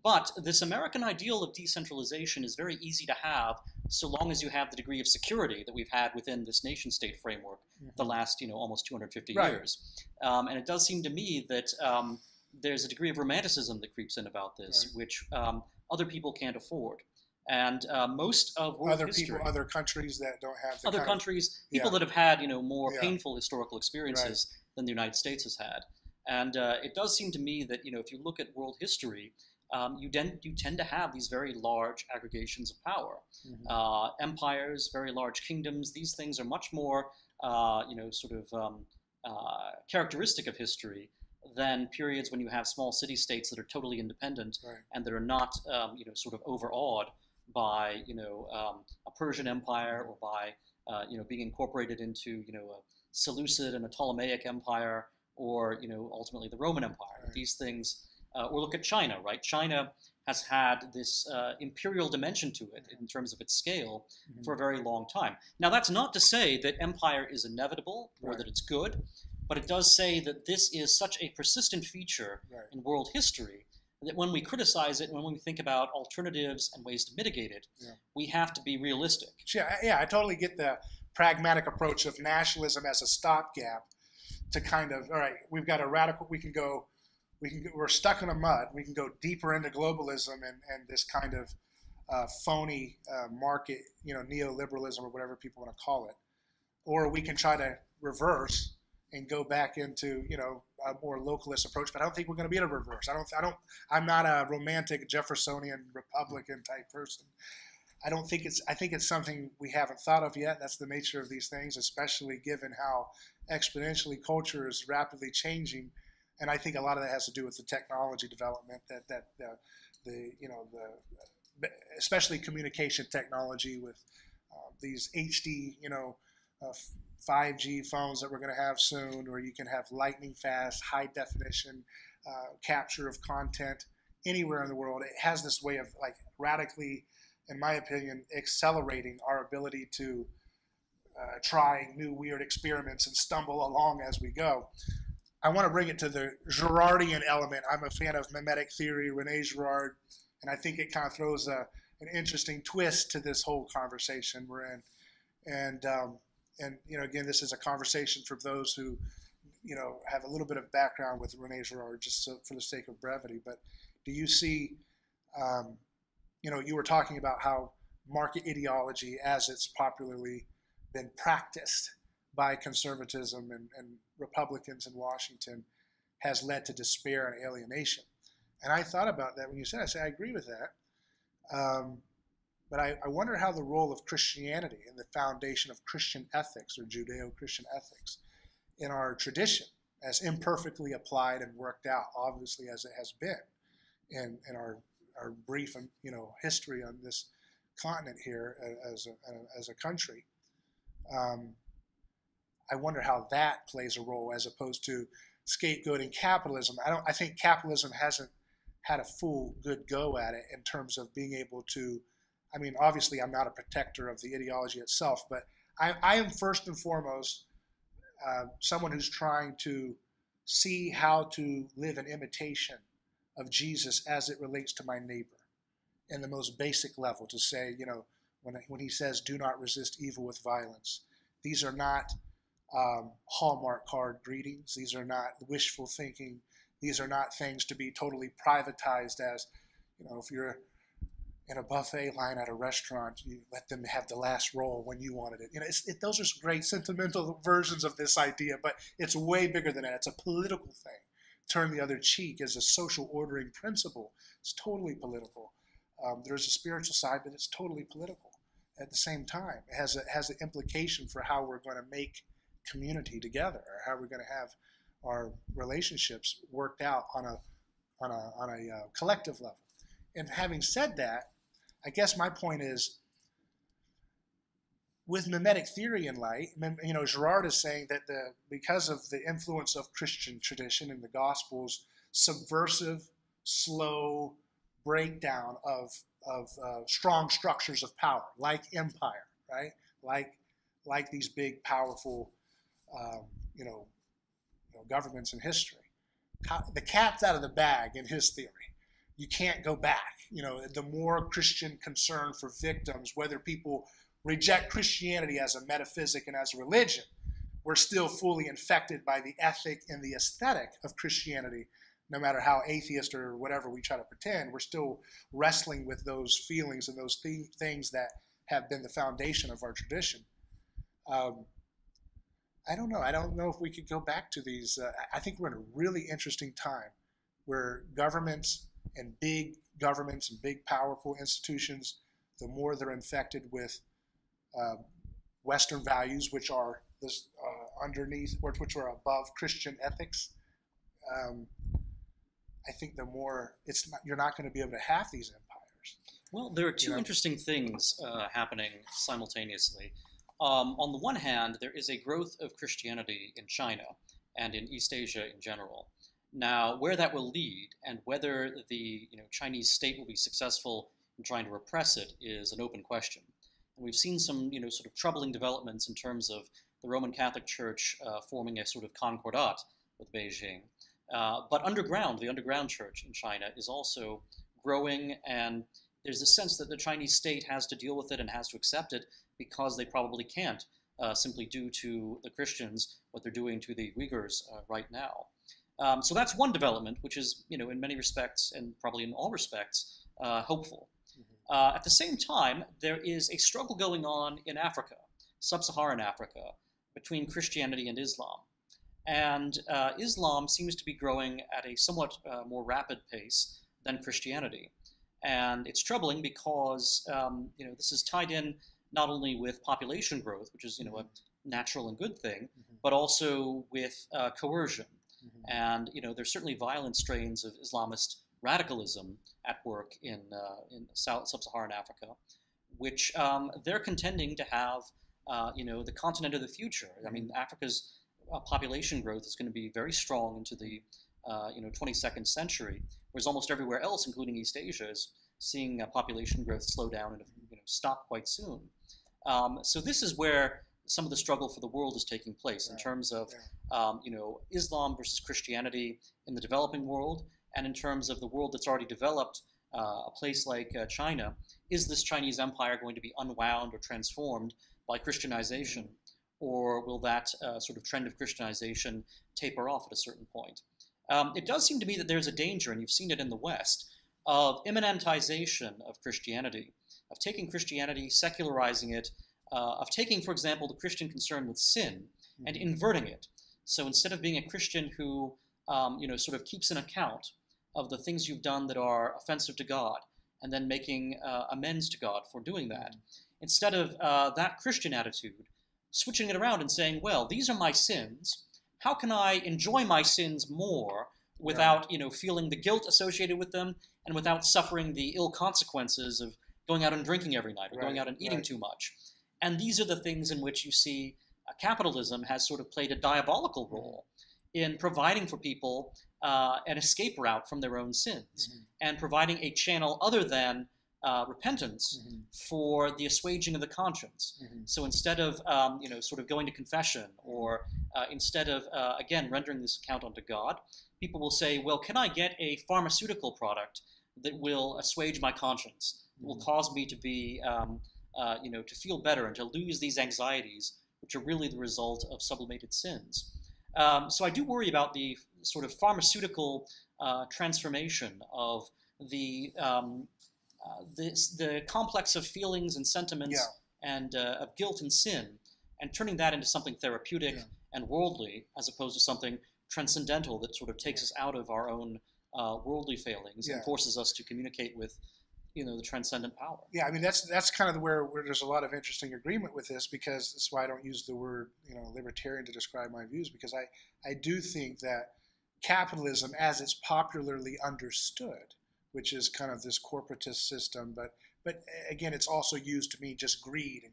But this American ideal of decentralization is very easy to have so long as you have the degree of security that we've had within this nation-state framework the last, almost 250 years. And it does seem to me that there's a degree of romanticism that creeps in about this, which other people can't afford. And most of world history, other countries that don't have the people that have had more painful historical experiences than the United States has had. And it does seem to me that if you look at world history, you tend to have these very large aggregations of power, empires, very large kingdoms. These things are much more characteristic of history than periods when you have small city-states that are totally independent and that are not sort of overawed by a Persian Empire or by being incorporated into a Seleucid and a Ptolemaic Empire, or ultimately the Roman Empire. These things, or look at China, right? China has had this imperial dimension to it in terms of its scale for a very long time. Now, that's not to say that empire is inevitable or that it's good, but it does say that this is such a persistent feature in world history that when we criticize it and when we think about alternatives and ways to mitigate it, we have to be realistic. I totally get the pragmatic approach of nationalism as a stopgap to kind of, all right, we've got a radical, we can go we're stuck in a mud. We can go deeper into globalism and this kind of phony market, neoliberalism or whatever people want to call it, or we can try to reverse and go back into a more localist approach. But I don't think we're going to be able to reverse. I'm not a romantic Jeffersonian Republican type person. I think it's something we haven't thought of yet. That's the nature of these things, especially given how exponentially culture is rapidly changing. And I think a lot of that has to do with the technology development that especially communication technology with these HD, 5G phones that we're going to have soon, where you can have lightning fast, high definition capture of content anywhere in the world. It has this way of like radically, in my opinion, accelerating our ability to try new weird experiments and stumble along as we go. I want to bring it to the Girardian element. I'm a fan of mimetic theory, Rene Girard, and I think it kind of throws an interesting twist to this whole conversation we're in. And again, this is a conversation for those who, have a little bit of background with Rene Girard, just for the sake of brevity. But do you see, you were talking about how market ideology, as it's popularly been practiced by conservatism and Republicans in Washington, has led to despair and alienation. And I thought about that when you said, I agree with that. But I wonder how the role of Christianity and the foundation of Christian ethics or Judeo-Christian ethics in our tradition, as imperfectly applied and worked out, obviously as it has been in our brief history on this continent here as a country. I wonder how that plays a role as opposed to scapegoating capitalism. I think capitalism hasn't had a full good go at it in terms of being able to. I mean, obviously, I'm not a protector of the ideology itself, but I am first and foremost someone who's trying to see how to live an imitation of Jesus as it relates to my neighbor in the most basic level, to say, when he says, do not resist evil with violence, these are not Hallmark card greetings. These are not wishful thinking. These are not things to be totally privatized as, if you're in a buffet line at a restaurant, you let them have the last roll when you wanted it. Those are great sentimental versions of this idea, but it's way bigger than that. It's a political thing. Turn the other cheek is a social ordering principle. It's totally political. There's a spiritual side, but it's totally political. At the same time, it has an implication for how we're going to make community together, or how we're going to have our relationships worked out on a collective level. And having said that, I guess my point is, with mimetic theory in light, Girard is saying that because of the influence of Christian tradition and the Gospels, subversive, slow breakdown of strong structures of power, like empire, right? Like these big, powerful, governments in history. The cat's out of the bag in his theory. You can't go back. The more Christian concern for victims, whether people reject Christianity as a metaphysic and as a religion, we're still fully infected by the ethic and the aesthetic of Christianity. No matter how atheist or whatever we try to pretend, we're still wrestling with those feelings and those things that have been the foundation of our tradition. I don't know. I don't know if we could go back to these. I think we're in a really interesting time where governments and big powerful institutions, the more they're infected with Western values, which are underneath, which are above Christian ethics. I think the more you're not going to be able to have these empires. Well, there are two interesting things happening simultaneously. On the one hand, there is a growth of Christianity in China and in East Asia in general. Now, where that will lead and whether the Chinese state will be successful in trying to repress it is an open question. And we've seen some sort of troubling developments in terms of the Roman Catholic Church forming a sort of concordat with Beijing. But the underground church in China is also growing, and there's a sense that the Chinese state has to deal with it and has to accept it because they probably can't, simply due to the Christians, what they're doing to the Uyghurs right now. So that's one development, which is, in many respects, and probably in all respects, hopeful. At the same time, there is a struggle going on in Africa, sub-Saharan Africa, between Christianity and Islam. And Islam seems to be growing at a somewhat more rapid pace than Christianity. And it's troubling because, this is tied in not only with population growth, which is, a natural and good thing, but also with coercion. And, there's certainly violent strains of Islamist radicalism at work in sub-Saharan Africa, which they're contending to have, the continent of the future. I mean, Africa's population growth is going to be very strong into the 22nd century, whereas almost everywhere else, including East Asia, is seeing population growth slow down and stop quite soon. So this is where some of the struggle for the world is taking place in terms of Islam versus Christianity in the developing world, and in terms of the world that's already developed, a place like China. Is this Chinese empire going to be unwound or transformed by Christianization, or will that sort of trend of Christianization taper off at a certain point? It does seem to me that there's a danger, and you've seen it in the West, of immanentization of Christianity, of taking Christianity, secularizing it, of taking, for example, the Christian concern with sin and inverting it. So instead of being a Christian who, sort of keeps an account of the things you've done that are offensive to God, and then making amends to God for doing that, instead of that Christian attitude, switching it around and saying, well, these are my sins. How can I enjoy my sins more without, feeling the guilt associated with them, and without suffering the ill consequences of going out and drinking every night or going out and eating too much? And these are the things in which you see capitalism has sort of played a diabolical role in providing for people an escape route from their own sins, and providing a channel other than repentance for the assuaging of the conscience. So instead of sort of going to confession, or instead of again rendering this account unto God, people will say, well, can I get a pharmaceutical product that will assuage my conscience, that will cause me to be to feel better and to lose these anxieties, which are really the result of sublimated sins. So I do worry about the sort of pharmaceutical transformation of the complex of feelings and sentiments and of guilt and sin, and turning that into something therapeutic and worldly, as opposed to something transcendental that sort of takes us out of our own worldly failings and forces us to communicate with the transcendent power. Yeah, I mean, that's kind of where there's a lot of interesting agreement with this, because that's why I don't use the word libertarian to describe my views, because I do think that capitalism, as it's popularly understood, which is kind of this corporatist system, but again, it's also used to mean just greed and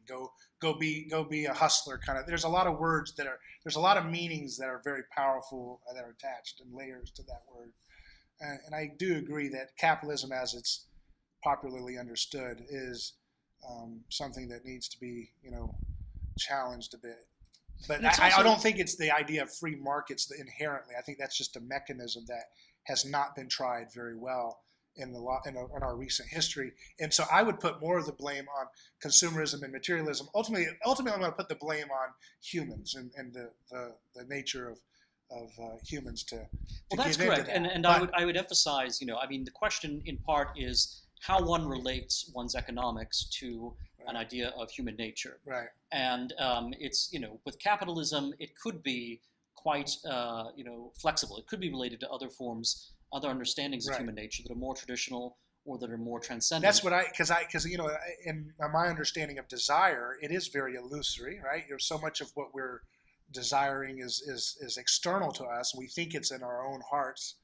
go be a hustler kind of. There's a lot of words there's a lot of meanings that are very powerful that are attached and layers to that word, and I do agree that capitalism, as it's popularly understood, is something that needs to be, challenged a bit. But I don't think it's the idea of free markets inherently. I think that's just a mechanism that has not been tried very well in our recent history. And so I would put more of the blame on consumerism and materialism. Ultimately, I'm going to put the blame on humans and the nature of humans to well, that's give correct. Into that. And I would emphasize, the question in part is how one relates one's economics to an idea of human nature. Right. And it's, with capitalism, it could be quite, flexible. It could be related to other forms, other understandings of human nature that are more traditional or that are more transcendent. That's what because in my understanding of desire, it is very illusory, right? So much of what we're desiring is external to us. We think it's in our own hearts.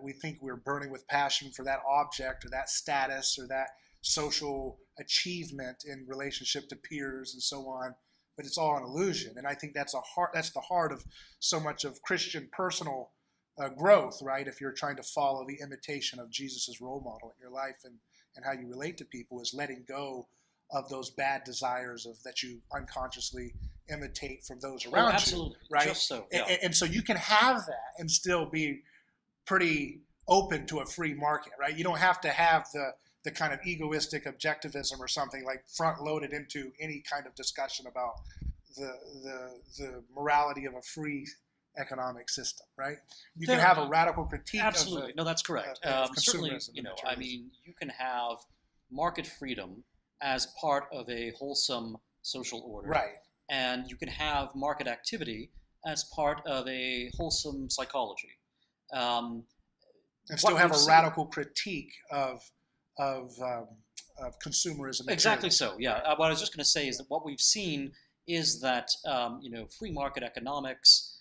We think we're burning with passion for that object or that status or that social achievement in relationship to peers and so on, but it's all an illusion. And I think that's the heart of so much of Christian personal growth, right? If you're trying to follow the imitation of Jesus's role model in your life and how you relate to people, is letting go of those bad desires that you unconsciously imitate from those around absolutely. You, right? Just so, yeah. And so you can have that and still be pretty open to a free market, right? You don't have to have the kind of egoistic objectivism or something like front loaded into any kind of discussion about the morality of a free economic system, right? You can have a radical critique. Absolutely. No, that's correct. Certainly, consumerism. I mean, you can have market freedom as part of a wholesome social order. Right. And you can have market activity as part of a wholesome psychology. And still have a radical critique of consumerism. Exactly so, yeah. What I was just going to say is that what we've seen is that free market economics,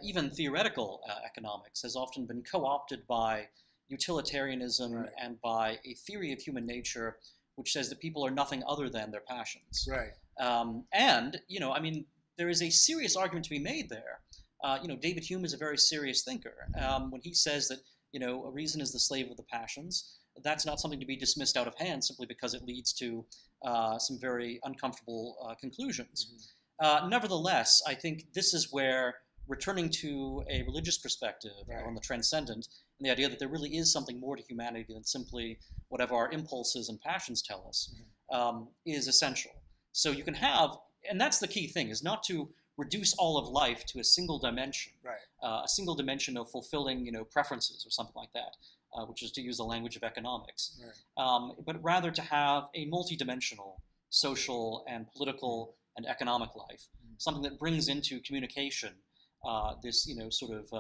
even theoretical economics, has often been co-opted by utilitarianism Right. and by a theory of human nature which says that people are nothing other than their passions. Right. And, I mean, there is a serious argument to be made there. David Hume is a very serious thinker. When he says that, a reason is the slave of the passions, that's not something to be dismissed out of hand simply because it leads to some very uncomfortable conclusions. Mm-hmm. Nevertheless, I think this is where returning to a religious perspective Right. on the transcendent and the idea that there really is something more to humanity than simply whatever our impulses and passions tell us is essential. So you can have, and that's the key thing, is not to reduce all of life to a single dimension, Right. A single dimension of fulfilling, preferences or something like that, which is to use the language of economics, Right. but rather to have a multidimensional social and political and economic life, something that brings into communication this, sort of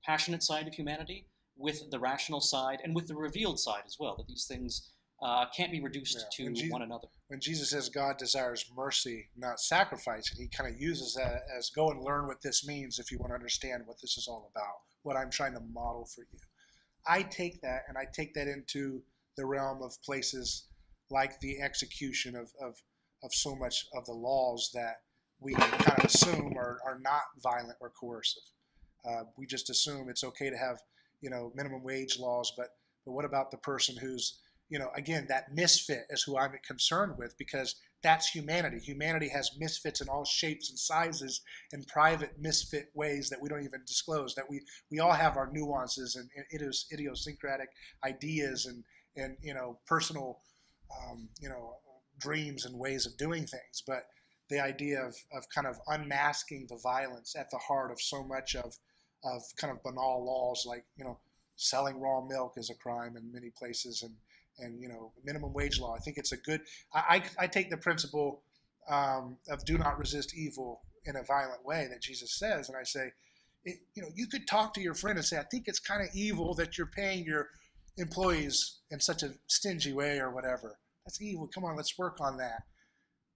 passionate side of humanity with the rational side and with the revealed side as well, that these things can't be reduced to one another. When Jesus says God desires mercy, not sacrifice, and he kind of uses that as go and learn what this means if you want to understand what this is all about, what I'm trying to model for you. I take that and I take that into the realm of places like the execution of so much of the laws that we kind of assume are not violent or coercive. We just assume it's okay to have, minimum wage laws, but what about the person who's, again, that misfit is who I'm concerned with, because that's humanity. Humanity has misfits in all shapes and sizes and private misfit ways that we don't even disclose, that we all have our nuances and idiosyncratic ideas and personal, dreams and ways of doing things. But the idea of kind of unmasking the violence at the heart of so much of kind of banal laws, like, selling raw milk is a crime in many places, and minimum wage law. I think it's a good, I take the principle of do not resist evil in a violent way that Jesus says, and I say, you could talk to your friend and say, I think it's kind of evil that you're paying your employees in such a stingy way or whatever. That's evil. Come on, let's work on that.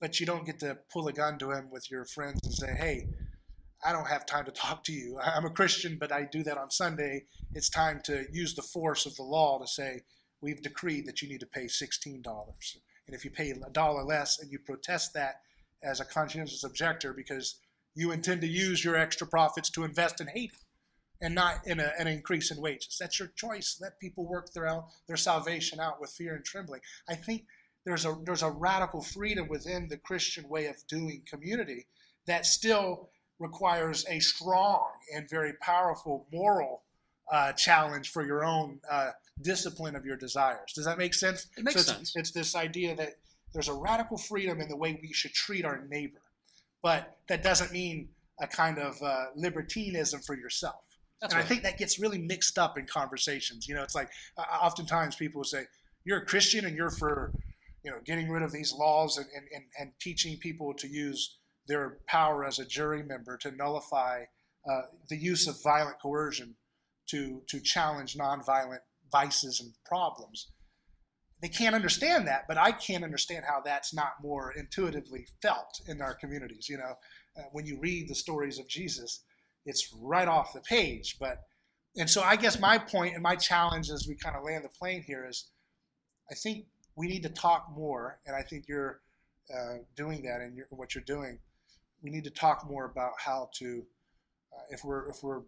But you don't get to pull a gun to him with your friends and say, hey, I don't have time to talk to you. I'm a Christian, but I do that on Sunday. It's time to use the force of the law to say, we've decreed that you need to pay $16. And if you pay $1 less and you protest that as a conscientious objector because you intend to use your extra profits to invest in hate and not in an increase in wages, that's your choice. Let people work their salvation out with fear and trembling. I think there's a radical freedom within the Christian way of doing community that still requires a strong and very powerful moral challenge for your own discipline of your desires. Does that make sense? It makes sense. It's this idea that there's a radical freedom in the way we should treat our neighbor, but that doesn't mean a kind of libertinism for yourself. That's and right. I think that gets really mixed up in conversations. It's like oftentimes people will say, you're a Christian and you're for getting rid of these laws and teaching people to use their power as a jury member to nullify the use of violent coercion to challenge nonviolent vices and problems. They can't understand that, but I can't understand how that's not more intuitively felt in our communities. When you read the stories of Jesus, it's right off the page. And so I guess my point and my challenge as we kind of land the plane here is, I think we need to talk more, and I think you're doing that in what you're doing. We need to talk more about how to, if we're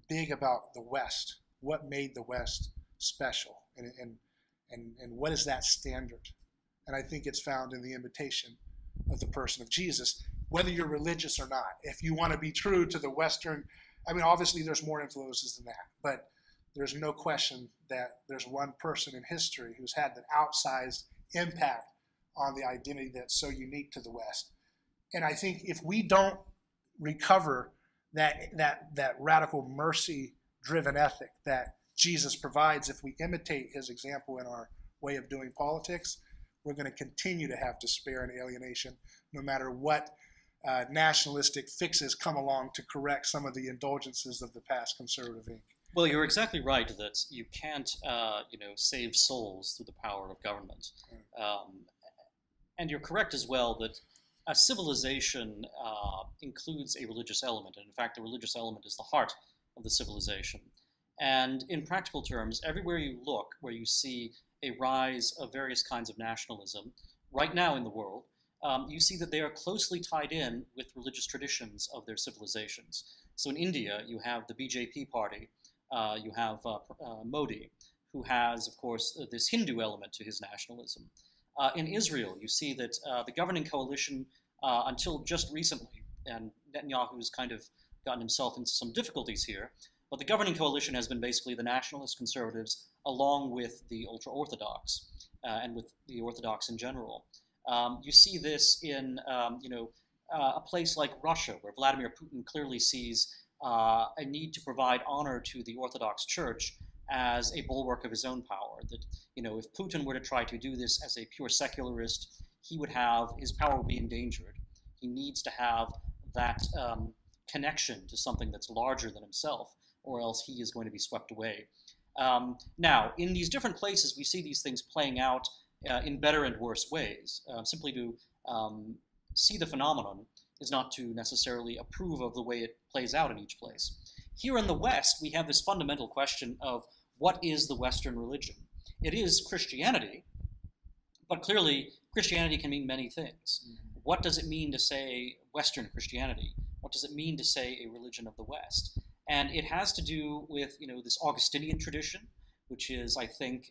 big about the West, what made the West special, and what is that standard? And I think it's found in the imitation of the person of Jesus, whether you're religious or not. If you want to be true to the Western, obviously there's more influences than that, but there's no question that there's one person in history who's had an outsized impact on the identity that's so unique to the West. And I think if we don't recover that radical mercy-driven ethic that Jesus provides. If we imitate his example in our way of doing politics, we're going to continue to have despair and alienation, no matter what nationalistic fixes come along to correct some of the indulgences of the past conservative ink. Well, you're exactly right that you can't, save souls through the power of government, and you're correct as well that a civilization includes a religious element, and in fact, the religious element is the heart of the civilization. And in practical terms, everywhere you look, where you see a rise of various kinds of nationalism, right now in the world, you see that they are closely tied in with religious traditions of their civilizations. So in India, you have the BJP party, you have Modi, who has, of course, this Hindu element to his nationalism. In Israel, you see that the governing coalition, until just recently, and Netanyahu's kind of gotten himself into some difficulties here, but the governing coalition has been basically the nationalist conservatives along with the ultra-Orthodox and with the Orthodox in general. You see this in a place like Russia, where Vladimir Putin clearly sees a need to provide honor to the Orthodox Church as a bulwark of his own power. That, if Putin were to try to do this as a pure secularist, his power would be endangered. He needs to have that connection to something that's larger than himself, or else he is going to be swept away. Now, in these different places, we see these things playing out in better and worse ways. Simply to see the phenomenon is not to necessarily approve of the way it plays out in each place. Here in the West, we have this fundamental question of what is the Western religion? It is Christianity, but clearly Christianity can mean many things. Mm-hmm. What does it mean to say Western Christianity? What does it mean to say a religion of the West? And it has to do with this Augustinian tradition, which is, I think,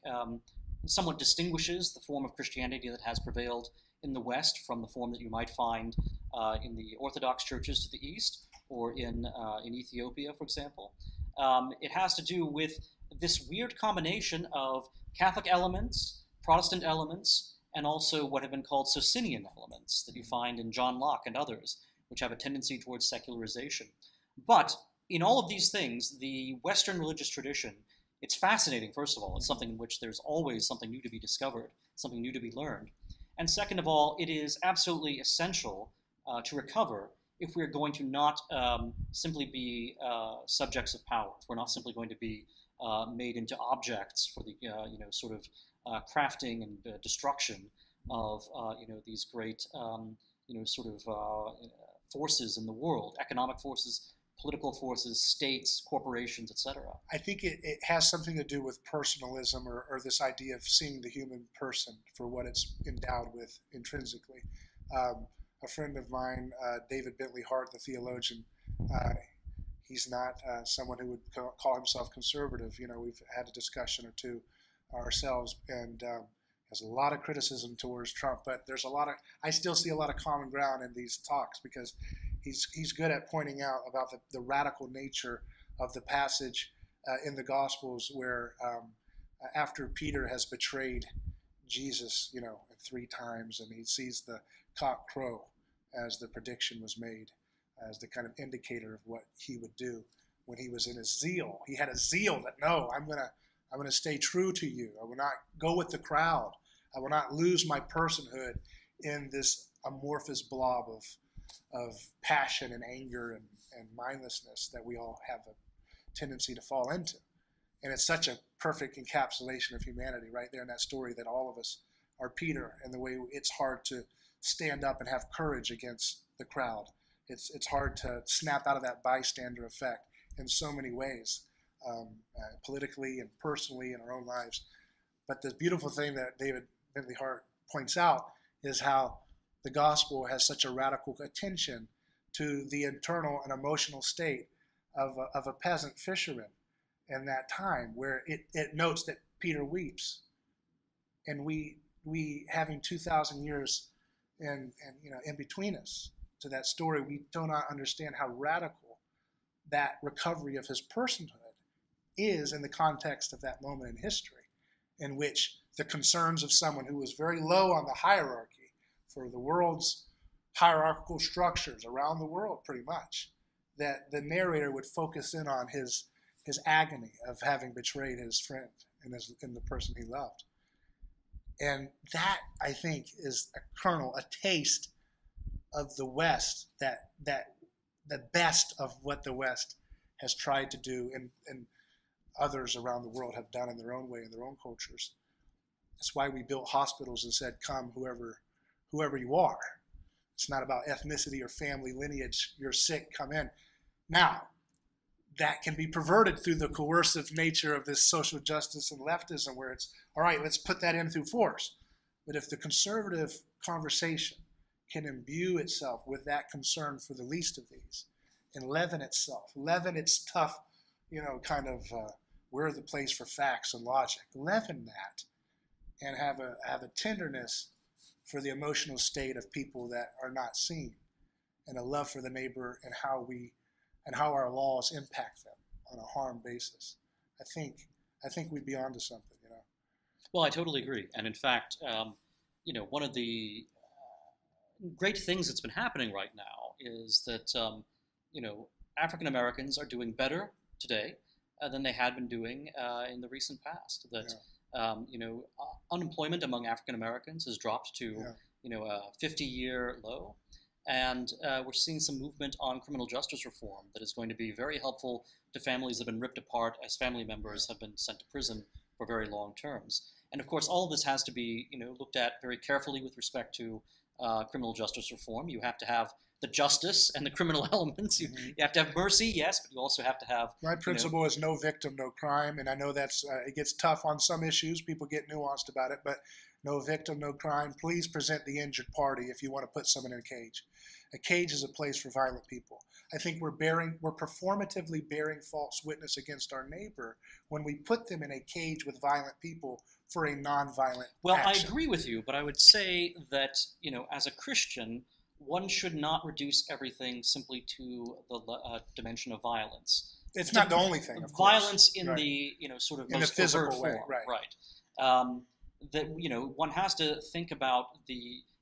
somewhat distinguishes the form of Christianity that has prevailed in the West from the form that you might find in the Orthodox churches to the East, or in Ethiopia, for example. It has to do with this weird combination of Catholic elements, Protestant elements, and also what have been called Socinian elements that you find in John Locke and others, which have a tendency towards secularization. But in all of these things, the Western religious tradition, it's fascinating, first of all. It's something in which there's always something new to be discovered, something new to be learned. And second of all, it is absolutely essential to recover if we're going to not simply be subjects of power. If we're not simply going to be made into objects for the sort of crafting and destruction of these great forces in the world, economic forces, political forces, states, corporations, etc. I think it has something to do with personalism, or this idea of seeing the human person for what it's endowed with intrinsically. A friend of mine, David Bentley Hart, the theologian, he's not someone who would call himself conservative. We've had a discussion or two ourselves, and has a lot of criticism towards Trump, but I still see a lot of common ground in these talks, because he's good at pointing out about the radical nature of the passage in the Gospels where after Peter has betrayed Jesus, 3 times, and he sees the cock crow as the prediction was made, as the kind of indicator of what he would do when he was in his zeal. He had a zeal that, no, I'm gonna stay true to you. I will not go with the crowd. I will not lose my personhood in this amorphous blob of passion and anger and mindlessness that we all have a tendency to fall into. And it's such a perfect encapsulation of humanity right there in that story, that all of us are Peter, and the way it's hard to stand up and have courage against the crowd. It's hard to snap out of that bystander effect in so many ways, politically and personally in our own lives. But the beautiful thing that David Bentley Hart points out is how the gospel has such a radical attention to the internal and emotional state of a peasant fisherman in that time, where it notes that Peter weeps, and we having 2,000 years in between us to that story, we do not understand how radical that recovery of his personhood is in the context of that moment in history, in which the concerns of someone who was very low on the hierarchy for the world's hierarchical structures around the world, pretty much, that the narrator would focus in on his agony of having betrayed his friend and the person he loved. And that, I think, is a kernel, a taste of the West, that the best of what the West has tried to do and others around the world have done in their own way, in their own cultures. That's why we built hospitals and said, come, whoever you are. It's not about ethnicity or family lineage. You're sick, come in. Now, that can be perverted through the coercive nature of this social justice and leftism, where it's, all right, let's put that in through force. But if the conservative conversation can imbue itself with that concern for the least of these and leaven its tough, kind of, we're the place for facts and logic, leaven that and have a tenderness for the emotional state of people that are not seen, and a love for the neighbor and how our laws impact them on a harm basis. I think we'd be onto something, Well, I totally agree. And in fact, one of the great things that's been happening right now is that, African Americans are doing better today than they had been doing in the recent past. That, unemployment among African Americans has dropped to, a 50-year low. And we're seeing some movement on criminal justice reform that is going to be very helpful to families that have been ripped apart as family members have been sent to prison for very long terms. And of course, all of this has to be, looked at very carefully with respect to criminal justice reform. You have to have the justice and the criminal elements. You have to have mercy, yes, but you also have to have... My principle is no victim, no crime. And I know that's it gets tough on some issues. People get nuanced about it, but no victim, no crime. Please present the injured party if you want to put someone in a cage. A cage is a place for violent people. I think we're performatively bearing false witness against our neighbor when we put them in a cage with violent people for a nonviolent action. I agree with you, but I would say that, as a Christian, one should not reduce everything simply to the dimension of violence. It's not the only thing, of course. Violence in right. the, sort of in most the physical overt way, form. right. That, one has to think about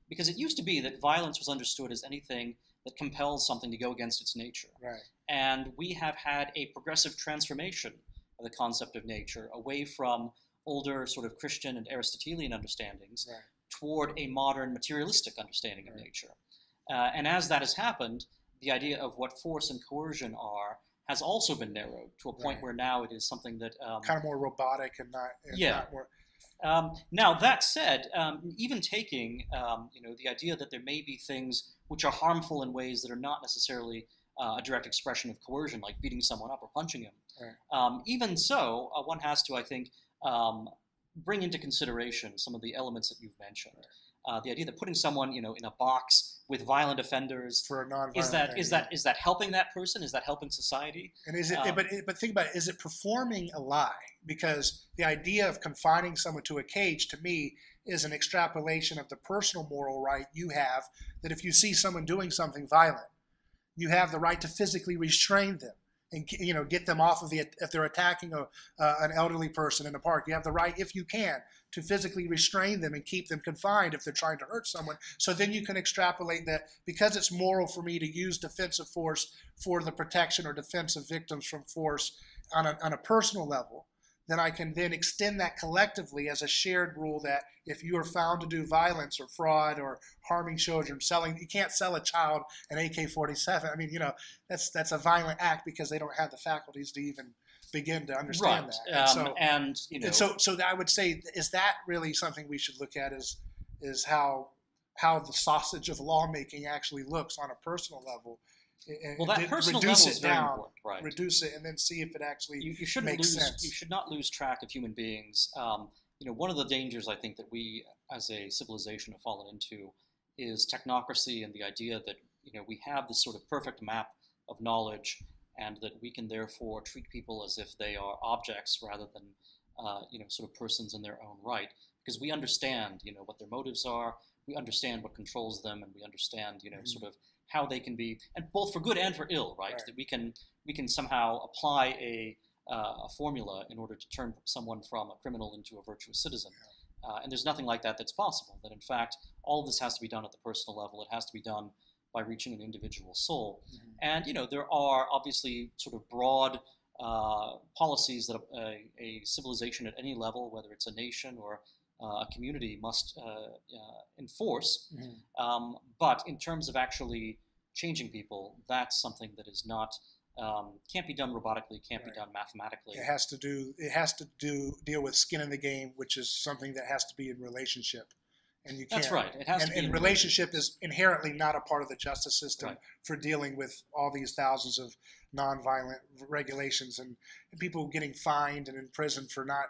because it used to be that violence was understood as anything that compels something to go against its nature. Right. And we have had a progressive transformation of the concept of nature away from older sort of Christian and Aristotelian understandings toward a modern materialistic understanding of nature. And as that has happened, the idea of what force and coercion are has also been narrowed to a point where now it is something that... kind of more robotic and not more... Now, that said, even taking, the idea that there may be things which are harmful in ways that are not necessarily a direct expression of coercion, like beating someone up or punching him, even so, one has to, I think, bring into consideration some of the elements that you've mentioned. The idea that putting someone, in a box with violent offenders for a nonviolent is that helping that person? Is that helping society? And is it? But think about it. Is it performing a lie? Because the idea of confining someone to a cage, to me, is an extrapolation of the personal moral right you have. That if you see someone doing something violent, you have the right to physically restrain them and get them off of if they're attacking an elderly person in a park. You have the right, if you can, to physically restrain them and keep them confined if they're trying to hurt someone. So then you can extrapolate that because it's moral for me to use defensive force for the protection or defense of victims from force on a personal level, then I can then extend that collectively as a shared rule that if you are found to do violence or fraud or harming children, you can't sell a child an AK-47. I mean, that's a violent act because they don't have the faculties to even begin to understand that. And so I would say, is that really something we should look at? Is how the sausage of lawmaking actually looks on a personal level? Well, that personal level is very important, right? Reduce it and then see if it actually makes sense. You should not lose track of human beings. One of the dangers I think that we as a civilization have fallen into is technocracy and the idea that we have this sort of perfect map of knowledge and that we can therefore treat people as if they are objects rather than sort of persons in their own right, because we understand what their motives are, we understand what controls them, and we understand sort of how they can be, and both for good and for ill, right? That we can somehow apply a formula in order to turn someone from a criminal into a virtuous citizen. And there's nothing like that that's possible. That in fact, all of this has to be done at the personal level. It has to be done by reaching an individual soul. And there are obviously sort of broad policies that a civilization at any level, whether it's a nation or a community, must enforce. But in terms of actually changing people, that's something that is not can't be done robotically, can't be done mathematically. It has to deal with skin in the game, which is something that has to be in relationship. And you can't. That's right. It has to be. And relationship is inherently not a part of the justice system for dealing with all these thousands of nonviolent regulations and people getting fined and in prison for not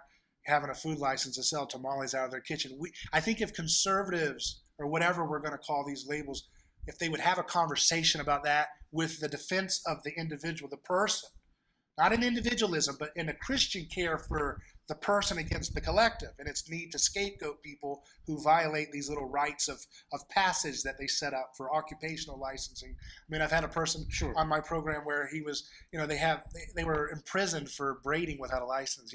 having a food license to sell tamales out of their kitchen. I think if conservatives, or whatever we're going to call these labels, if they would have a conversation about that with the defense of the individual, the person, not in individualism, but in a Christian care for the person against the collective, and its need to scapegoat people who violate these little rites of passage that they set up for occupational licensing. I mean, I've had a person on my program where he was, they were imprisoned for braiding without a license.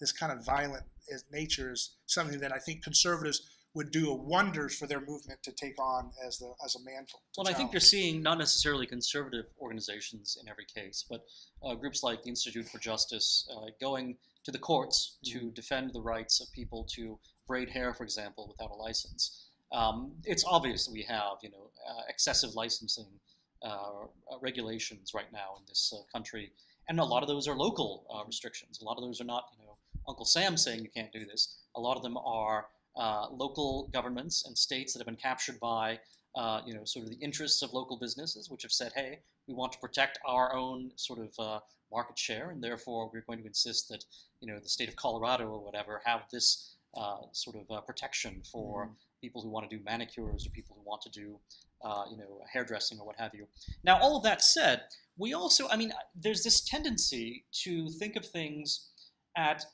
This kind of violent nature is something that I think conservatives would do wonders for their movement to take on as a mantle. Well, I think you're seeing not necessarily conservative organizations in every case, but groups like the Institute for Justice going to the courts to defend the rights of people to braid hair, for example, without a license. It's obvious that we have, excessive licensing regulations right now in this country, and a lot of those are local restrictions. A lot of those are not, Uncle Sam saying you can't do this. A lot of them are local governments and states that have been captured by, sort of the interests of local businesses, which have said, hey, we want to protect our own sort of market share, and therefore we're going to insist that, the state of Colorado or whatever have this sort of protection for people who want to do manicures or people who want to do, hairdressing or what have you. Now, all of that said, we also, there's this tendency to think of things at,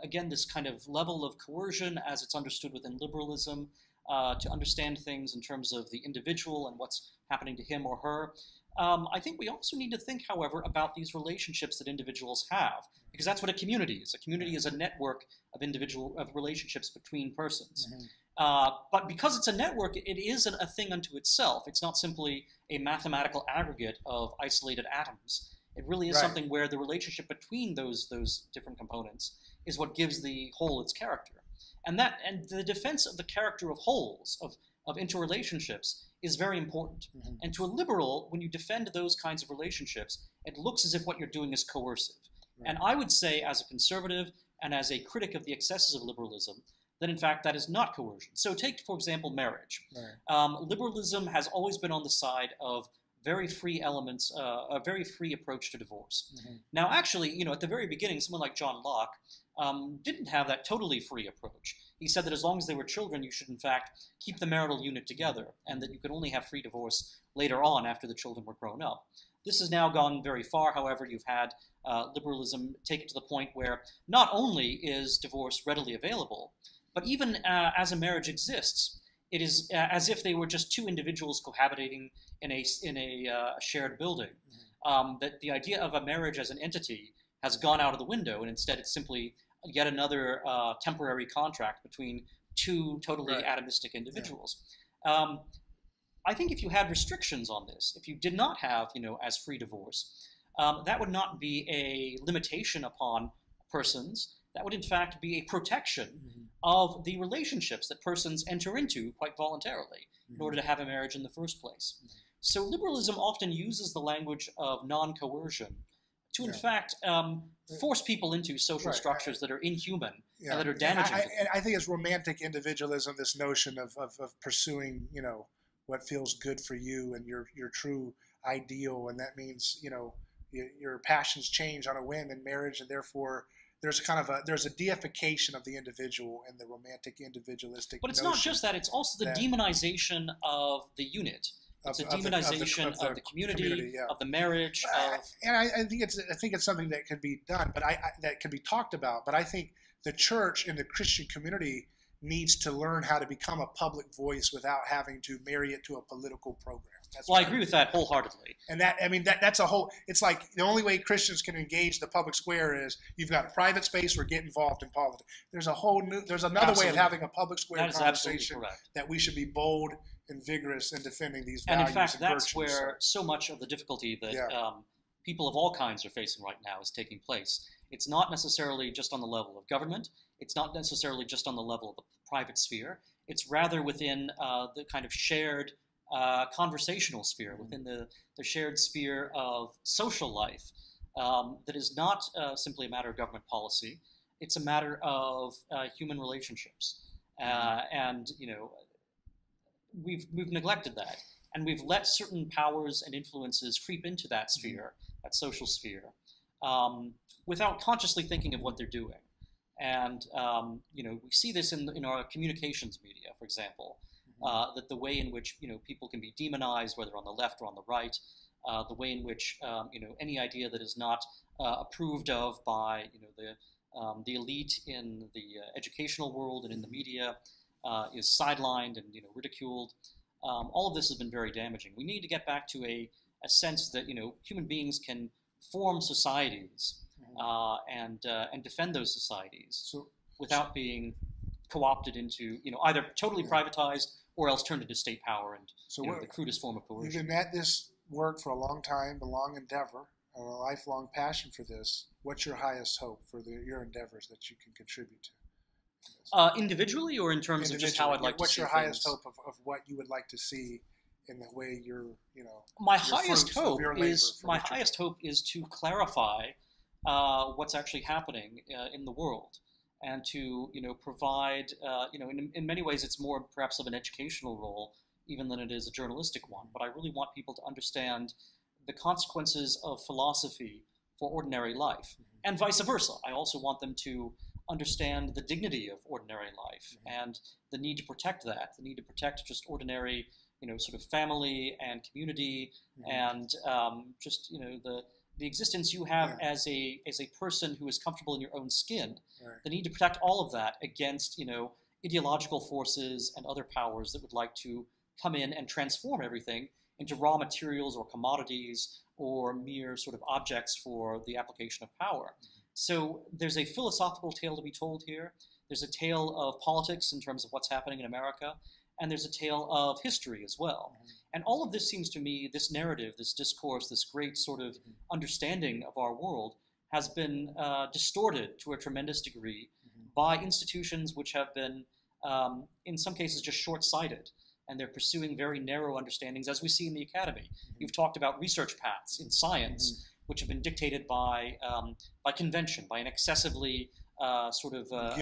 again, this kind of level of coercion as it's understood within liberalism, to understand things in terms of the individual and what's happening to him or her. I think we also need to think, however, about these relationships that individuals have, because that's what a community is. A community is a network of relationships between persons. But because it's a network, it is a thing unto itself. It's not simply a mathematical aggregate of isolated atoms. It really is something where the relationship between those different components is what gives the whole its character. And the defense of the character of wholes, of interrelationships, is very important. And to a liberal, when you defend those kinds of relationships, it looks as if what you're doing is coercive. And I would say, as a conservative and as a critic of the excesses of liberalism, that in fact that is not coercion. So take, for example, marriage. Liberalism has always been on the side of very free elements, a very free approach to divorce. Now, actually, at the very beginning, someone like John Locke didn't have that totally free approach. He said that as long as they were children, you should, in fact, keep the marital unit together, and that you could only have free divorce later on after the children were grown up. This has now gone very far. However, you've had liberalism take it to the point where not only is divorce readily available, but even as a marriage exists, it is as if they were just two individuals cohabitating in a shared building. That the idea of a marriage as an entity has gone out of the window, and instead it's simply yet another temporary contract between two totally atomistic individuals. I think if you had restrictions on this, if you did not have, as free divorce, that would not be a limitation upon persons. That would in fact be a protection of the relationships that persons enter into quite voluntarily in order to have a marriage in the first place. So liberalism often uses the language of non-coercion to in fact force people into social structures that are inhuman and that are damaging. I think it's romantic individualism, this notion of pursuing, what feels good for you and your true ideal, and that means, your passions change on a whim in marriage, and therefore there's a deification of the individual and the romantic individualistic. But it's not just that; it's also the demonization of the unit. It's a demonization of the community, of the marriage. And I think it's something that can be done, but that can be talked about. But I think the church and the Christian community needs to learn how to become a public voice without having to marry it to a political program. I agree with that wholeheartedly. And that's a whole. It's like the only way Christians can engage the public square is you've got a private space or get involved in politics. There's another way of having a public square conversation that we should be bold and vigorous in defending these And values in fact, and that's virtues. where so much of the difficulty that people of all kinds are facing right now is taking place. It's not necessarily just on the level of government. It's not necessarily just on the level of the private sphere. It's rather within the kind of shared conversational sphere, within the shared sphere of social life that is not simply a matter of government policy. It's a matter of human relationships. And, we've neglected that. And we've let certain powers and influences creep into that sphere, that social sphere, without consciously thinking of what they're doing. And we see this in our communications media, for example, that the way in which people can be demonized, whether on the left or on the right, the way in which any idea that is not approved of by the elite in the educational world and in the media is sidelined and ridiculed. All of this has been very damaging. We need to get back to a sense that human beings can form societies and defend those societies without being co-opted into either totally privatized or else turned into state power and the crudest form of coercion. You've been at this work for a long time, a long endeavor, a lifelong passion for this. What's your highest hope for your endeavors that you can contribute to? Individually, or in terms of just how I'd like to see What's your things? highest hope of what you would like to see in the way you're, my highest hope is to clarify what's actually happening in the world, and to provide in many ways it's more perhaps of an educational role even than it is a journalistic one. But I really want people to understand the consequences of philosophy for ordinary life, and vice versa. I also want them to understand the dignity of ordinary life and the need to protect that, the need to protect just ordinary, sort of family and community and just, the existence you have as a person who is comfortable in your own skin. The need to protect all of that against, ideological forces and other powers that would like to come in and transform everything into raw materials or commodities or mere sort of objects for the application of power. So there's a philosophical tale to be told here. There's a tale of politics in terms of what's happening in America, and there's a tale of history as well. And all of this seems to me, this narrative, this discourse, this great sort of understanding of our world has been distorted to a tremendous degree by institutions which have been, in some cases, just short-sighted. And they're pursuing very narrow understandings, as we see in the academy. You've talked about research paths in science, which have been dictated by convention, by an excessively an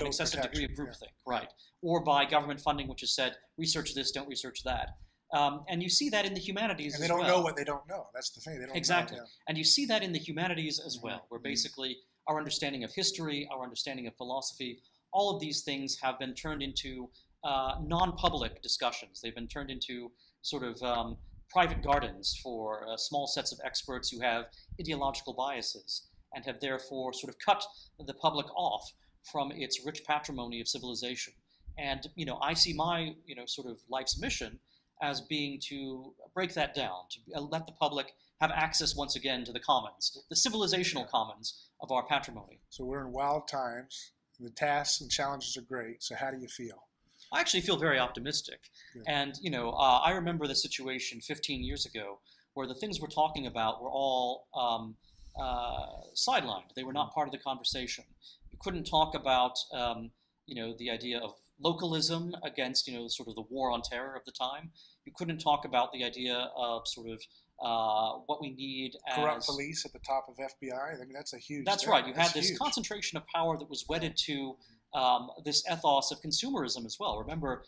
excessive degree of groupthink, right? Or by government funding, which has said, research this, don't research that. And you see that in the humanities as well. And they don't know what they don't know. That's the thing. They don't exactly. know. And you see that in the humanities as well, where basically our understanding of history, our understanding of philosophy, all of these things have been turned into non-public discussions. They've been turned into sort of private gardens for small sets of experts who have ideological biases and have therefore sort of cut the public off from its rich patrimony of civilization. And I see my sort of life's mission as being to break that down, to let the public have access once again to the commons, the civilizational commons of our patrimony. So we're in wild times. The tasks and challenges are great. So how do you feel? I actually feel very optimistic. Good. And, I remember the situation 15 years ago where the things we're talking about were all sidelined. They were not part of the conversation. You couldn't talk about, the idea of localism against, sort of the war on terror of the time. You couldn't talk about the idea of sort of what we need as... Corrupt police at the top of FBI. I mean, that's a huge That's thing. right. You had this concentration of power that was wedded to this ethos of consumerism as well. Remember,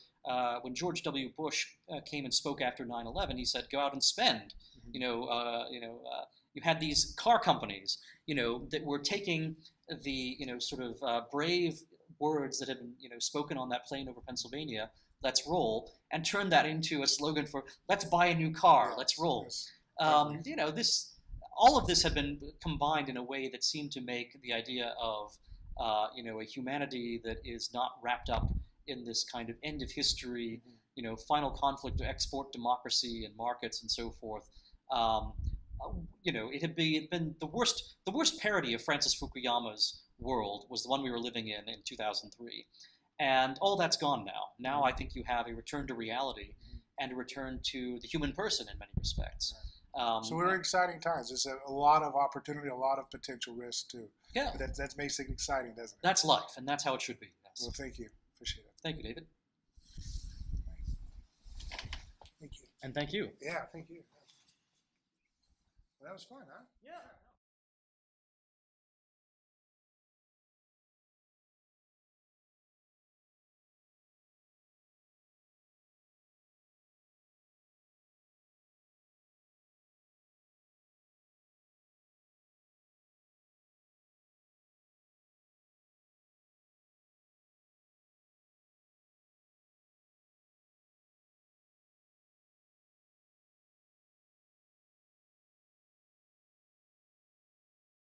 when George W. Bush came and spoke after 9/11, he said, "Go out and spend." You had these car companies, that were taking the, sort of brave words that had been, spoken on that plane over Pennsylvania, "Let's roll," and turned that into a slogan for "Let's buy a new car, yes, let's roll." Yes. All of this had been combined in a way that seemed to make the idea of a humanity that is not wrapped up in this kind of end of history, final conflict to export democracy and markets and so forth. It had been the worst parody of Francis Fukuyama's world was the one we were living in 2003. And all that's gone now. Now I think you have a return to reality. and a return to the human person in many respects. So we're in exciting times. There's a lot of opportunity, a lot of potential risk too. Yeah. That makes it exciting, doesn't it? That's life, and that's how it should be. Yes. Well, thank you. Appreciate it. Thank you, David. Thank you. And thank you. Yeah, thank you. Well, that was fun, huh? Yeah.